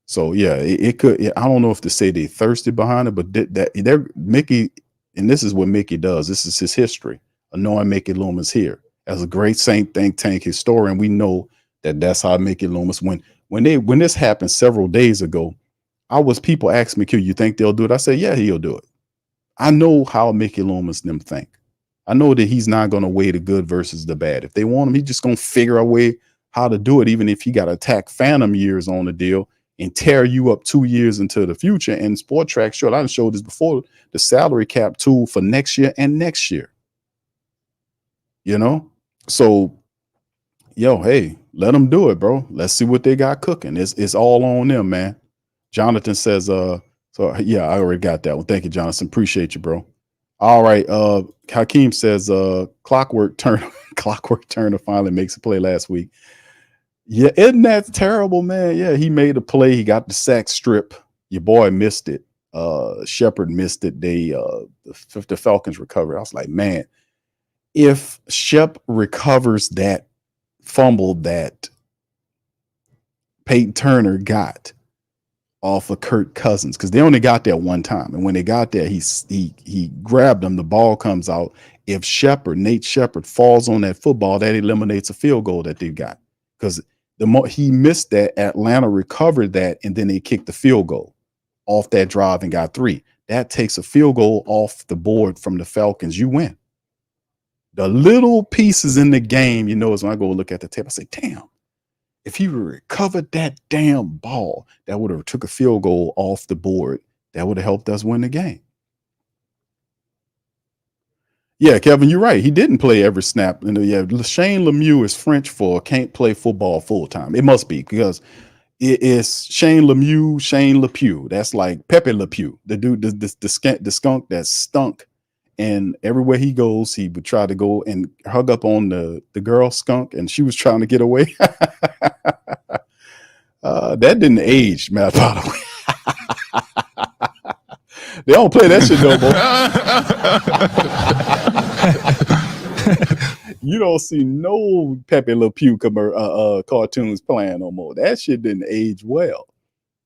So yeah, it could. I don't know if to say they thirsty behind it, but they're Mickey, and this is what Mickey does. This is his history of knowing Mickey Loomis here as a great Saint think tank historian. We know that that's how Mickey Loomis. When this happened several days ago, people asked me, "Q, you think they'll do it?" I said, "Yeah, he'll do it." I know how Mickey Loomis them think. I know that he's not going to weigh the good versus the bad. If they want him, he's just going to figure a way how to do it, even if he got to attack phantom years on the deal and tear you up 2 years into the future. And Sport Track, sure, I showed this before, the salary cap tool for next year and next year. You know? So, yo, hey, let them do it, bro. Let's see what they got cooking. It's all on them, man. Jonathan says, so yeah, I already got that one. Thank you, Jonathan. Appreciate you, bro. All right. Hakeem says, Clockwork Turner finally makes a play last week. Yeah, isn't that terrible, man? Yeah, he made a play. He got the sack strip. Your boy missed it. Shepard missed it. The Falcons recovered. I was like, man, if Shep recovers that fumble that Peyton Turner got off of Kirk Cousins, because they only got there one time, and when they got there, he grabbed him. The ball comes out. If Nate Shepard falls on that football, that eliminates a field goal that they've got, because he missed that, Atlanta recovered that, and then they kicked the field goal off that drive and got 3. That takes a field goal off the board from the Falcons. You win. The little pieces in the game, is when I go look at the tape, I say, damn, if he recovered that damn ball, that would have took a field goal off the board. That would have helped us win the game. Yeah, Kevin, you're right. He didn't play every snap. Yeah, Shane Lemieux is French for can't play football full time. It must be, because it is Shane Lemieux, Shane LePew. That's like Pepe Le Pew, the dude, the skunk that stunk. And everywhere he goes, he would try to go and hug up on the girl skunk, and she was trying to get away. That didn't age, Matt, by the way. They don't play that shit no more. You don't see no Pepe Le Pew cartoons playing no more. That shit didn't age well.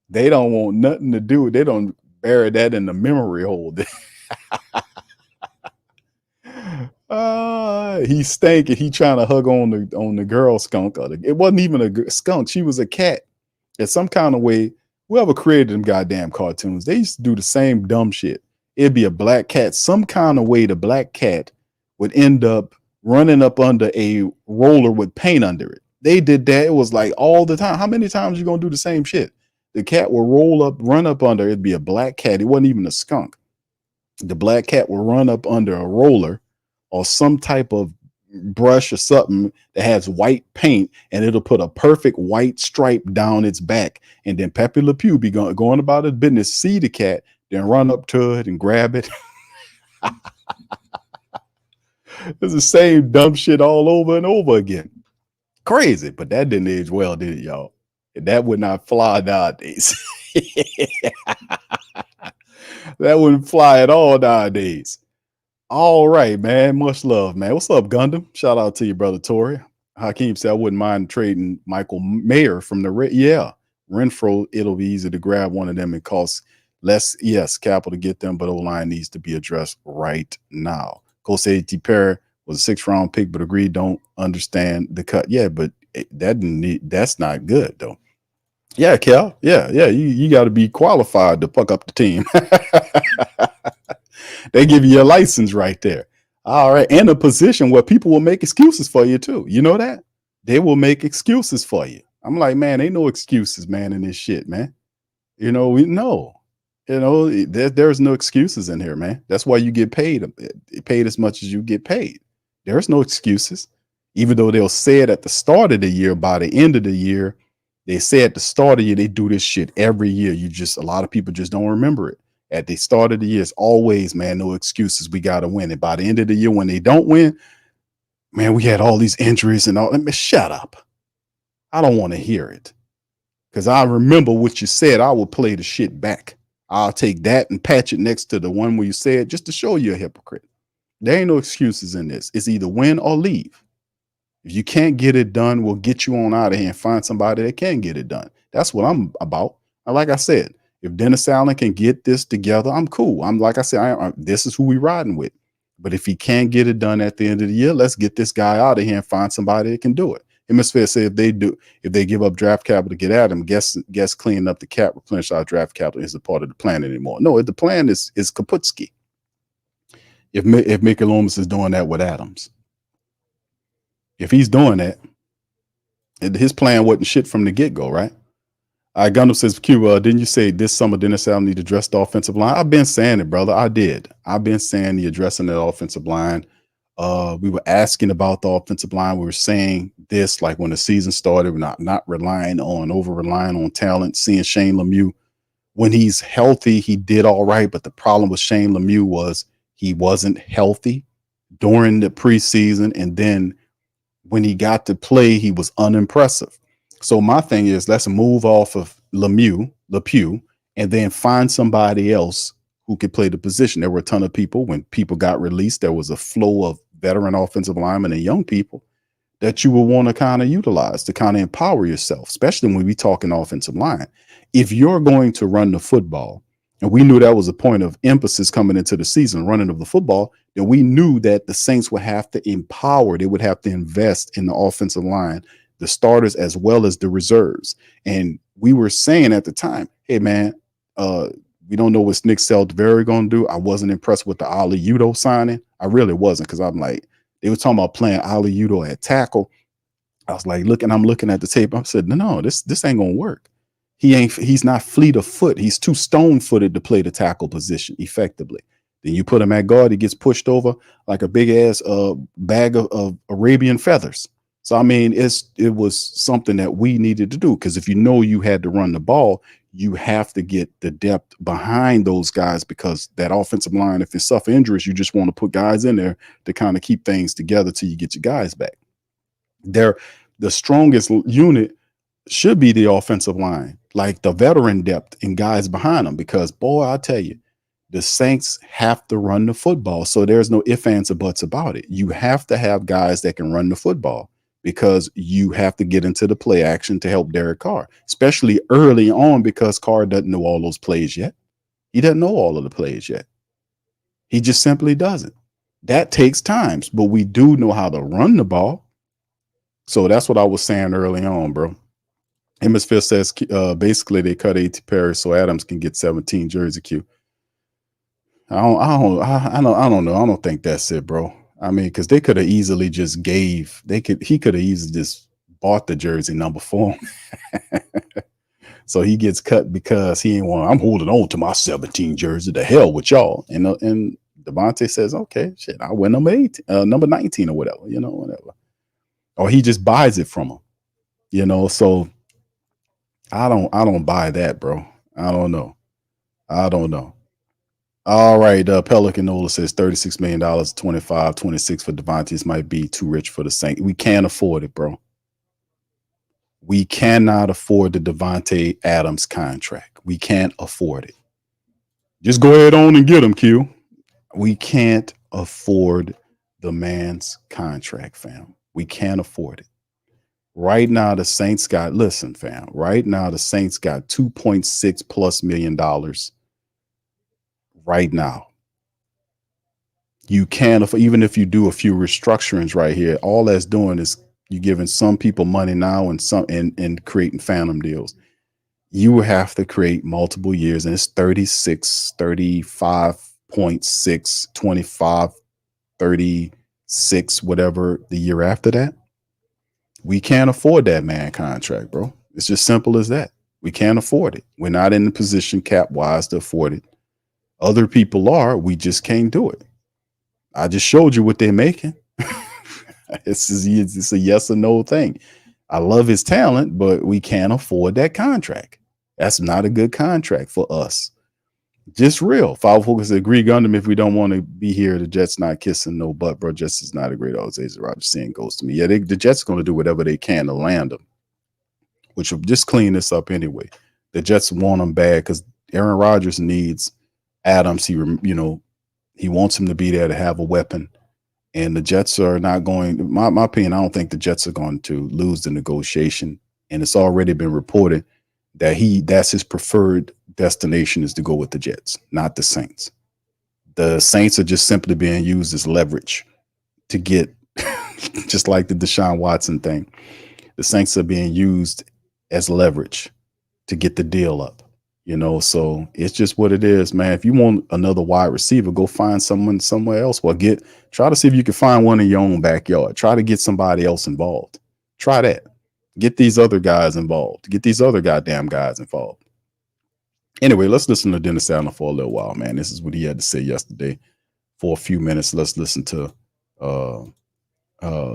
They don't want nothing to do. They don't bury that in the memory hole. He stank, and he trying to hug on the girl skunk. It wasn't even a skunk. She was a cat. In some kind of way, whoever created them goddamn cartoons, they used to do the same dumb shit. It'd be a black cat. Some kind of way, the black cat would end up running up under a roller with paint under it. They did that. It was like all the time. How many times you gonna do the same shit? The cat will run up under. It'd be a black cat. It wasn't even a skunk. The black cat will run up under a roller or some type of brush or something that has white paint, and it'll put a perfect white stripe down its back. And then Pepe Le Pew be going about his business, see the cat, then run up to it and grab it. It's the same dumb shit all over and over again. Crazy, but that didn't age well, did it, y'all? That would not fly nowadays. That wouldn't fly at all nowadays. All right, man. Much love, man. What's up, Gundam? Shout out to you, brother Tori. Hakeem said, I wouldn't mind trading Michael Mayer from the yeah. Renfro, it'll be easy to grab one of them. It costs less, yes, capital to get them, but O-line needs to be addressed right now. Kosei Tipper was a 6th round pick, but agreed, don't understand the cut. Yeah, but that's not good, though. Yeah, Cal. Yeah. You got to be qualified to fuck up the team. They give you a license right there. All right. And a position where people will make excuses for you too. You know that? They will make excuses for you. I'm like, man, ain't no excuses, man, in this shit, man. We know. There's no excuses in here, man. That's why you get paid as much as you get paid. There's no excuses. Even though they'll say it at the start of the year, by the end of the year, they say at the start of the year, they do this shit every year. A lot of people just don't remember it. At the start of the year, it's always, man, no excuses. We got to win. And by the end of the year, when they don't win, man, we had all these injuries and all. Let me shut up. I don't want to hear it. Because I remember what you said. I will play the shit back. I'll take that and patch it next to the one where you said, just to show you a hypocrite. There ain't no excuses in this. It's either win or leave. If you can't get it done, we'll get you on out of here and find somebody that can get it done. That's what I'm about. And like I said, if Dennis Allen can get this together, I'm cool. I'm like I said, this is who we riding with. But if he can't get it done at the end of the year, let's get this guy out of here and find somebody that can do it. Hemisphere said if they give up draft capital to get at him, guess cleaning up the cap, replenish our draft capital isn't part of the plan anymore. No, the plan is Kaputski. If Mickey Loomis is doing that with Adams. If he's doing that, his plan wasn't shit from the get-go, right? Gundam says, Q, didn't you say this summer Dennis Allen need to address the offensive line? I've been saying it, brother. I did. I've been saying the addressing the offensive line. We were asking about the offensive line. We were saying this like when the season started, we're not relying on talent, seeing Shane Lemieux. When he's healthy, he did all right. But the problem with Shane Lemieux was he wasn't healthy during the preseason. And then when he got to play, he was unimpressive. So my thing is, let's move off of Lemieux, and then find somebody else who could play the position. There were a ton of people. When people got released, there was a flow of veteran offensive linemen and young people that you will want to kind of utilize to kind of empower yourself, especially when we talking offensive line. If you're going to run the football, and we knew that was a point of emphasis coming into the season, running of the football, then we knew that the Saints would have to empower, they would have to invest in the offensive line, the starters as well as the reserves. And we were saying at the time, hey, man, we don't know what Nick Saldiveri going to do. I wasn't impressed with the Ali Udo signing. I really wasn't, because I'm like, they were talking about playing Ali Udo at tackle. I was like, I'm looking at the tape. I said, no, this ain't going to work. He's not fleet of foot. He's too stone-footed to play the tackle position effectively. Then you put him at guard, he gets pushed over like a big ass bag of Arabian feathers. So, I mean, it was something that we needed to do, because if you know you had to run the ball, you have to get the depth behind those guys, because that offensive line, if they suffer injuries, you just want to put guys in there to kind of keep things together till you get your guys back. The strongest unit should be the offensive line, like the veteran depth and guys behind them, because, boy, I tell you, the Saints have to run the football. So there's no ifs, ands, or buts about it. You have to have guys that can run the football, because you have to get into the play action to help Derek Carr, especially early on, because Carr doesn't know all those plays yet. He doesn't know all of the plays yet. He just simply doesn't. That takes time, but we do know how to run the ball. So that's what I was saying early on, bro. Hemisphere says basically they cut A.T. Perry so Adams can get 17 jersey Q. I don't know. I don't think that's it, bro. I mean, because they could have easily just he could have easily just bought the jersey number for him. So he gets cut because he ain't want, I'm holding on to my 17 jersey. The hell with y'all. And Davante says, okay, shit, I'll win number 19 or whatever, whatever. Or he just buys it from him, so I don't buy that, bro. I don't know. All right, Pelican Nola says $36 million, 25, 26 for Davante might be too rich for the Saints. We can't afford it, bro. We cannot afford the Davante Adams contract. We can't afford it. Just go ahead on and get him, Q. We can't afford the man's contract, fam. We can't afford it. Right now, the Saints got, listen, fam, right now, the Saints got $2.6+ million right now. You can't afford, even if you do a few restructurings right here, all that's doing is you're giving some people money now and creating phantom deals. You have to create multiple years, and it's 36, 35.6, 25, 36, whatever the year after that. We can't afford that man contract, bro. It's just simple as that. We can't afford it. We're not in the position cap-wise to afford it. Other people are. We just can't do it. I just showed you what they're making. It's a yes or no thing. I love his talent, but we can't afford that contract. That's not a good contract for us. Just real. Foul Focus agree, Gundam. If we don't want to be here, the Jets not kissing no butt, bro. Jets is not a great Jose Roger saying goes to me. Yeah, the Jets are going to do whatever they can to land him, which will just clean this up anyway. The Jets want him bad because Aaron Rodgers needs Adams. He wants him to be there to have a weapon. And the Jets are not going, my opinion, I don't think the Jets are going to lose the negotiation. And it's already been reported that that's his preferred destination is to go with the Jets, not the Saints. The Saints are just simply being used as leverage to get, just like the Deshaun Watson thing. The Saints are being used as leverage to get the deal up. So it's just what it is, man. If you want another wide receiver, go find someone somewhere else. Well, try to see if you can find one in your own backyard. Try to get somebody else involved. Try that. Get these other guys involved. Get these other goddamn guys involved. Anyway, let's listen to Dennis Allen for a little while, man. This is what he had to say yesterday for a few minutes. Let's listen to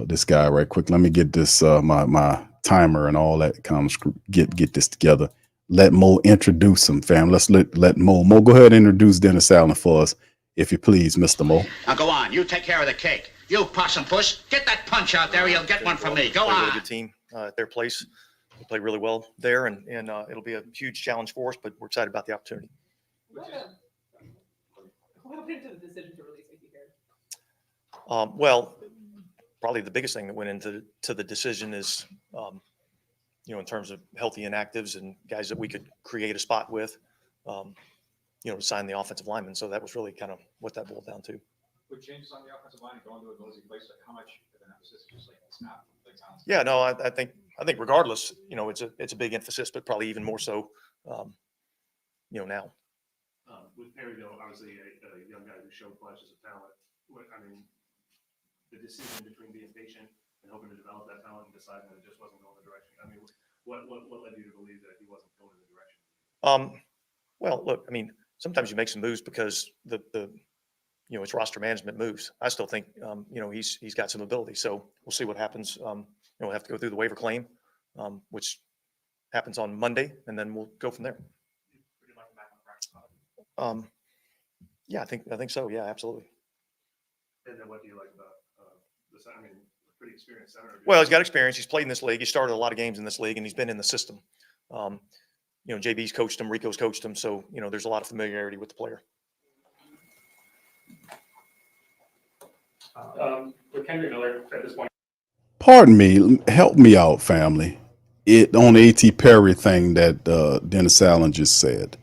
this guy right quick. Let me get this my timer and all that kind of get this together. Let Mo introduce him, fam. Let's let Mo go ahead and introduce Dennis Allen for us, if you please, Mr. Mo. Now go on. You take care of the cake. You possum puss. Get that punch out there. You'll get one from me. Go on. Really good team at their place. They play really well there, and it'll be a huge challenge for us, but we're excited about the opportunity. What went into the decision to release Mickey here? Well, probably the biggest thing that went into the decision is, in terms of healthy inactives and guys that we could create a spot with, to sign the offensive lineman. So that was really kind of what that boiled down to. With changes on the offensive line going to a nosy place, how much of an emphasis just like snap? Yeah, no, I think regardless, it's a big emphasis, but probably even more so, now. With Perry, though, obviously a young guy who showed flashes of talent. The decision between being patient and hoping to develop that talent and deciding that it just wasn't going the direction. What led you to believe that he wasn't going in the direction? Well, look, sometimes you make some moves because it's roster management moves. I still think, he's got some ability. So we'll see what happens. We'll have to go through the waiver claim, which happens on Monday, and then we'll go from there. Yeah, I think so. Yeah, absolutely. And then what do you like about this? Pretty experienced center. Well, he's got experience. He's played in this league. He started a lot of games in this league, and he's been in the system. JB's coached him. Rico's coached him. So, there's a lot of familiarity with the player. With Kendrick Miller at this point. Pardon me. Help me out, family. On the A.T. Perry thing that Dennis Allen just said,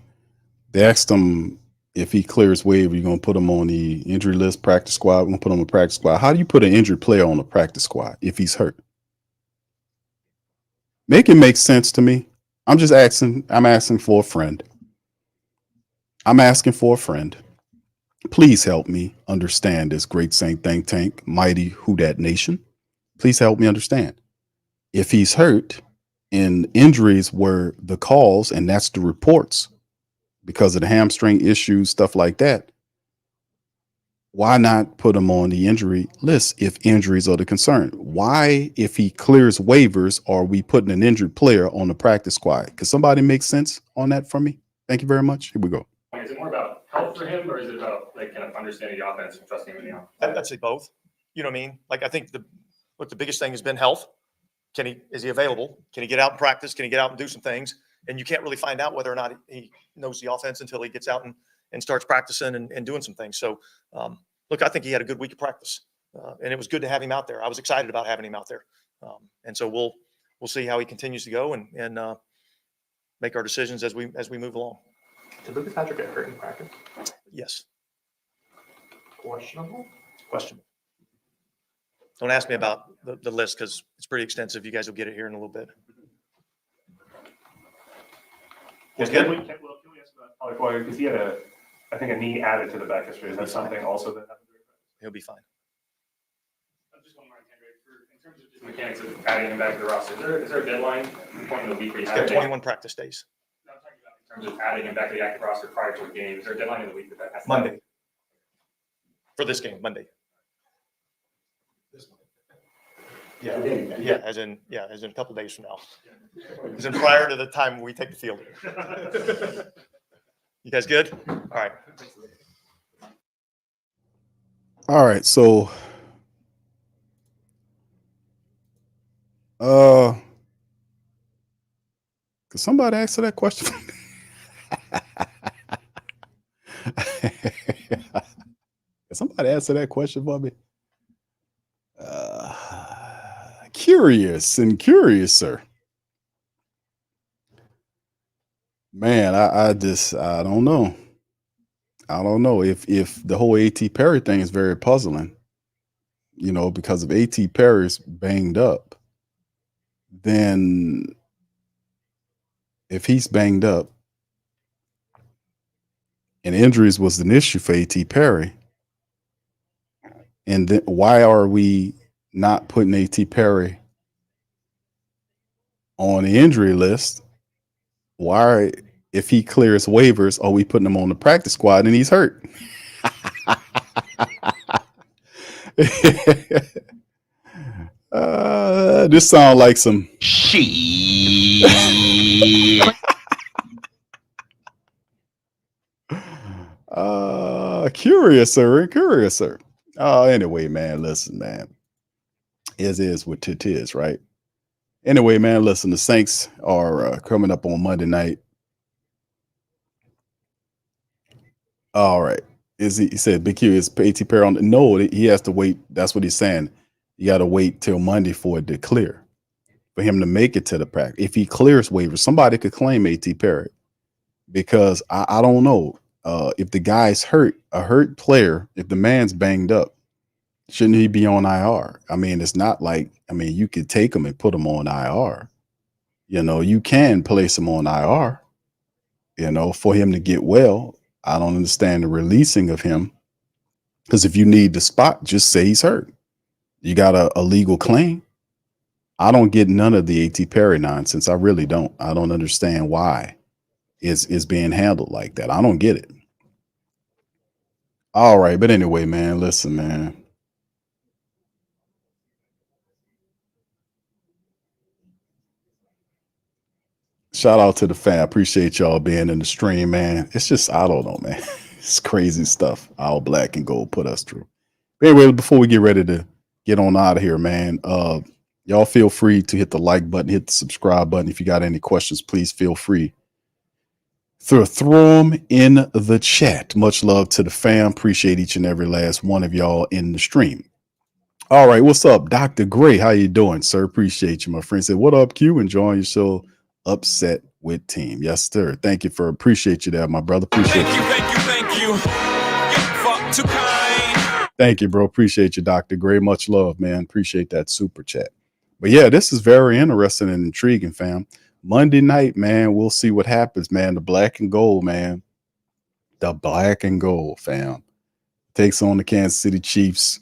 they asked him if he clears waiver, you're going to put him on the injury list, practice squad. We're going to put him on the practice squad. How do you put an injured player on the practice squad if he's hurt? Make it make sense to me. I'm asking for a friend. I'm asking for a friend. Please help me understand this great Saint think tank, mighty Who Dat Nation. Please help me understand. If he's hurt and injuries were the cause, and that's the reports because of the hamstring issues, stuff like that, why not put him on the injury list if injuries are the concern? Why, if he clears waivers, are we putting an injured player on the practice squad? Could somebody make sense on that for me? Thank you very much. Here we go. Is it more about health for him, or is it about kind of understanding the offense and trusting him in the offense? I'd say both. You know what I mean? I think the biggest thing has been health. Is he available? Can he get out and practice? Can he get out and do some things? And you can't really find out whether or not he knows the offense until he gets out and starts practicing and doing some things. So, look, I think he had a good week of practice, and it was good to have him out there. I was excited about having him out there, and so we'll see how he continues to go and make our decisions as we move along. Did Lucas Patrick get hurt in practice? Yes. Questionable. Don't ask me about the list because it's pretty extensive. You guys will get it here in a little bit. Well, can we ask about Polly Boyer, because he had I think a knee added to the back history. Is that something also that happened during practice? He'll be fine. Just one more, Kendrick. In terms of just mechanics of adding him back to the roster, is there a deadline point in the week where you He's have got 21 practice days. I'm talking about in terms of adding him back to the active roster prior to a game. Is there a deadline in the week that has to Monday. For this game, Monday. Yeah, as in a couple days from now. As in prior to the time we take the field. You guys good? All right. So, could somebody answer that question? Could somebody answer that question for me? curious, sir. Man, I don't know. I don't know if the whole A.T. Perry thing is very puzzling, because if A.T. Perry's banged up, then if he's banged up and injuries was an issue for A.T. Perry, and then why are we not putting A.T. Perry on the injury list? Why, if he clears waivers, are we putting him on the practice squad and he's hurt? This sounds like some curious, sir. Anyway, man, listen, man. Is what it is, right? Anyway, man, listen, the Saints are coming up on Monday night. All right. He said, Big Q, is A.T. Perry on? No, he has to wait. That's what he's saying. You got to wait till Monday for it to clear, for him to make it to the practice. If he clears waivers, somebody could claim A.T. Perry, because I don't know if the guy's hurt, a hurt player, if the man's banged up, shouldn't he be on IR? I mean, it's not like, you could take him and put him on IR. You can place him on IR, for him to get well. I don't understand the releasing of him, because if you need the spot, just say he's hurt. You got a legal claim. I don't get none of the A.T. Perry nonsense. I really don't. I don't understand why it's being handled like that. I don't get it. All right. But anyway, man, listen, man. Shout out to the fan. Appreciate y'all being in the stream, man. It's just, I don't know, man. It's crazy stuff All Black and Gold put us through. But anyway, before we get ready to get on out of here, man, y'all feel free to hit the like button, hit the subscribe button. If you got any questions, please feel free to throw them in the chat. Much love to the fam. Appreciate each and every last one of y'all in the stream. All right, what's up, Dr. Gray? How you doing, sir? Appreciate you, my friend. Said, what up, Q? Enjoying your show. Upset with team. Yes, sir. Thank you appreciate you there, my brother. Appreciate you. Thank you. Fuck too kind. Thank you, bro. Appreciate you, Dr. Gray. Much love, man. Appreciate that super chat. But yeah, this is very interesting and intriguing, fam. Monday night, man, we'll see what happens, man. The black and gold, man. The black and gold, fam, takes on the Kansas City Chiefs.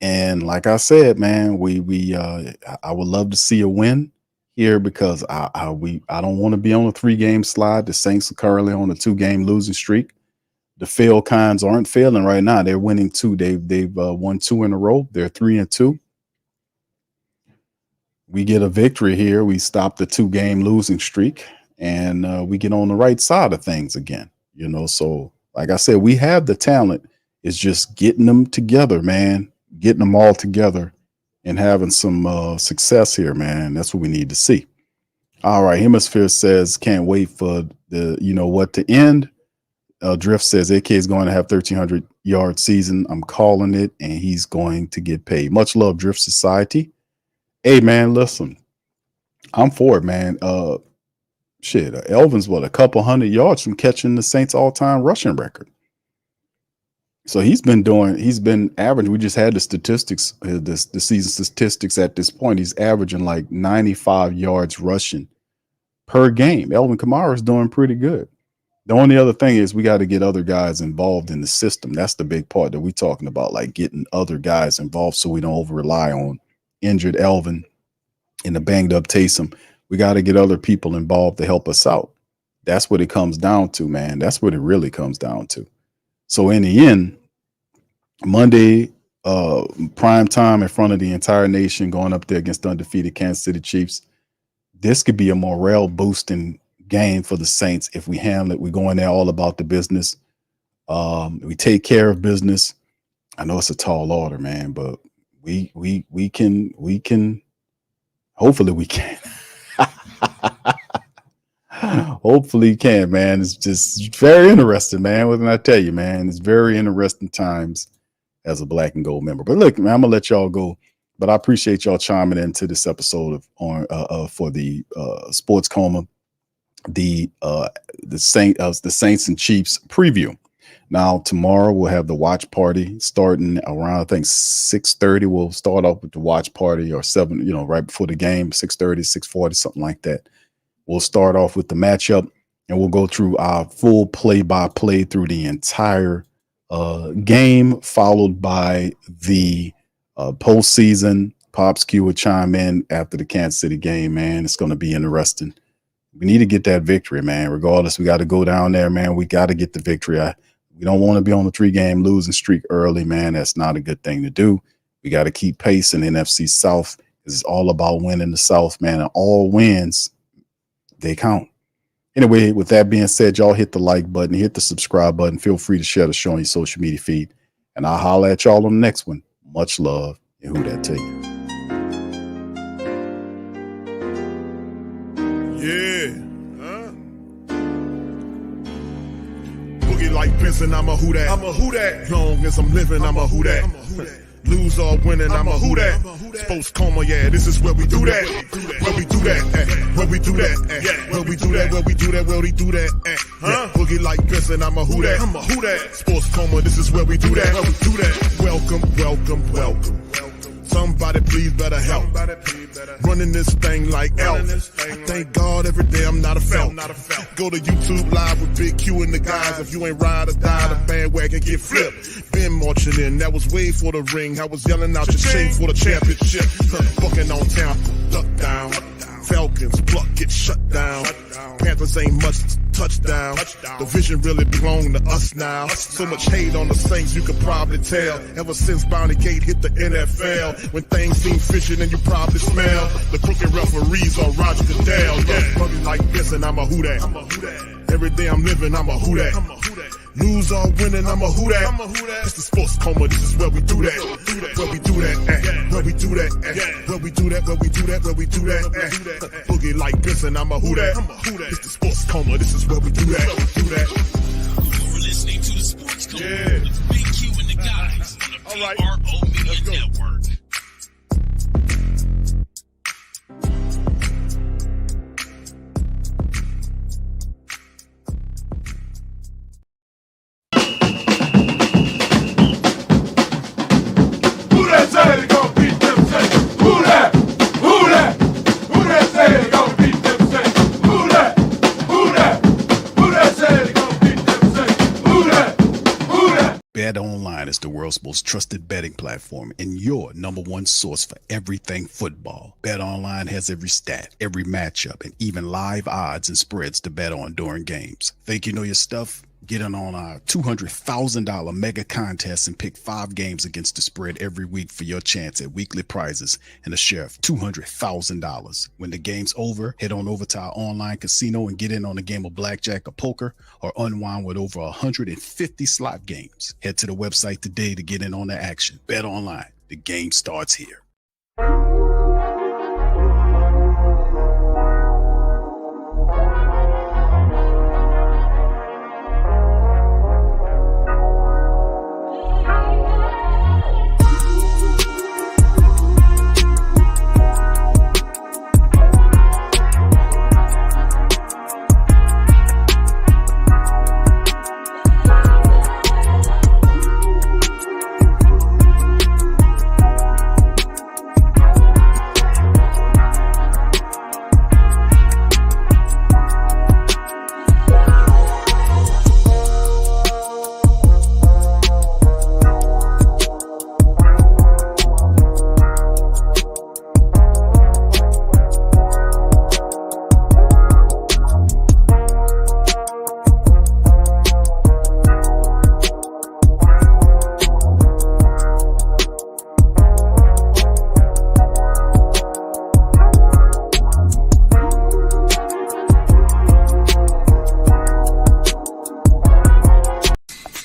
And like I said, man, I would love to see a win here, because I don't want to be on a 3-game slide. The Saints are currently on a 2-game losing streak. The fail kinds aren't failing right now. They're winning 2. They've won 2 in a row. They're 3-2. We get a victory here. We stop the 2-game losing streak, and we get on the right side of things again. So like I said, we have the talent. It's just getting them together, man. Getting them all together and having some success here, man. That's what we need to see. All right. Hemisphere says, can't wait for the, what to end. Drift says, AK is going to have 1,300 yard season. I'm calling it, and he's going to get paid. Much love, Drift Society. Hey, man, listen, I'm for it, man. Elvin's a couple hundred yards from catching the Saints all-time rushing record. So he's been averaging. We just had the statistics, the season statistics at this point. He's averaging like 95 yards rushing per game. Elvin Kamara is doing pretty good. The only other thing is we got to get other guys involved in the system. That's the big part that we're talking about, like getting other guys involved so we don't over rely on injured Elvin and the banged up Taysom. We got to get other people involved to help us out. That's what it comes down to, man. That's what it really comes down to. So in the end, Monday, prime time in front of the entire nation, going up there against the undefeated Kansas City Chiefs. This could be a morale boosting game for the Saints if we handle it. We go in there all about the business. We take care of business. I know it's a tall order, man, but we can. Hopefully we can. Hopefully you can, man. It's just very interesting, man. What can I tell you, man? It's very interesting times as a black and gold member. But look, man, I'm gonna let y'all go. But I appreciate y'all chiming into this episode for the Sports Coma, the Saints and Chiefs preview. Now tomorrow we'll have the watch party starting around, I think 6:30. We'll start off with the watch party, or 7, right before the game, 6:30, 6:40, something like that. We'll start off with the matchup, and we'll go through our full play-by-play through the entire game, followed by the postseason. Pops Q will chime in after the Kansas City game, man. It's going to be interesting. We need to get that victory, man. Regardless, we got to go down there, man. We got to get the victory. We don't want to be on the 3-game losing streak early, man. That's not a good thing to do. We got to keep pace in the NFC South. It's all about winning the South, man. And all wins, they count. Anyway, with that being said, y'all hit the like button, hit the subscribe button. Feel free to share the show on your social media feed. And I'll holler at y'all on the next one. Much love, and who that to you. Yeah. Boogie like Benson, I'm a who that. I'm a who that. Long as I'm living, I'm a who that. Lose or winning, I'm a who that. Sports Coma, yeah, this is where we do that. Where we do that, where we do that, where we do that, where we do that, where we do that, Boogie like Benson, I'm a who that. I'm a who that. Sports Coma, this is where we do that. Where we do that. Welcome, welcome, welcome. Somebody please better help. Running this thing like Elf. I thank God every day I'm not a felt. Go to YouTube Live with Big Q and the guys. If you ain't ride or die, the bandwagon get flipped. Been marching in, that was way for the ring. I was yelling out your shade for the championship. Bucking on town, duck down. Falcons, pluck, get shut down. Panthers ain't much touchdown. The vision really belong to us now. So much hate on the Saints, you could probably tell. Ever since Bounty Gate hit the NFL, when things seem fishy, then you probably smell the crooked referees or Roger Goodell. Yeah, probably like this, and I'm a who that. Every day I'm living, I'm a who that. Lose or winning, I'm a who that. It's the Sports Coma, this is where we do that. Where we do that, where we do that, where we do that, where we do that, where we do that. Boogie like this, and I'm a who that. It's the Sports Coma, this is where we do that. You're listening to the Sports Coma with Big Q and the guys on the PRO Media Network. Bet Online is the world's most trusted betting platform and your #1 source for everything football. Bet Online has every stat, every matchup, and even live odds and spreads to bet on during games. Think you know your stuff? Get in on our $200,000 mega contest and pick 5 games against the spread every week for your chance at weekly prizes and a share of $200,000. When the game's over, head on over to our online casino and get in on a game of blackjack or poker, or unwind with over 150 slot games. Head to the website today to get in on the action. Bet Online. The game starts here.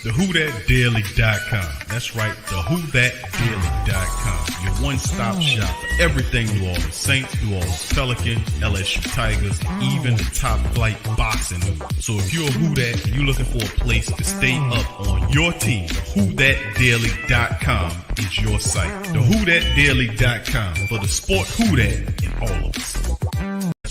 TheWhoThatDaily.com. That's right, TheWhoThatDaily.com. whodat.com, your one-stop shop for everything New Orleans Saints, New Orleans Pelicans, LSU Tigers, even the top flight boxing. So if you're a Whodat and you're looking for a place to stay up on your team, whodatdaily.com is your site. The whodatdaily.com for the sport Whodat in all of us.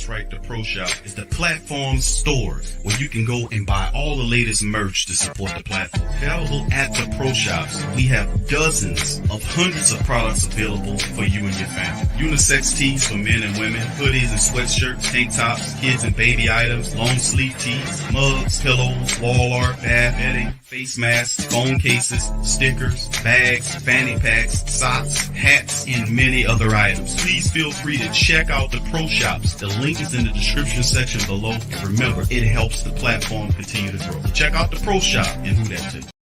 That's right, the Pro Shop is the platform store where you can go and buy all the latest merch to support the platform. Available at the Pro Shops, we have dozens of hundreds of products available for you and your family. Unisex tees for men and women, hoodies and sweatshirts, tank tops, kids and baby items, long sleeve tees, mugs, pillows, wall art, bath bedding, face masks, phone cases, stickers, bags, fanny packs, socks, hats, and many other items. Please feel free to check out the Pro Shops. The link is in the description section below. And remember, it helps the platform continue to grow. So check out the Pro Shop and Whodat too.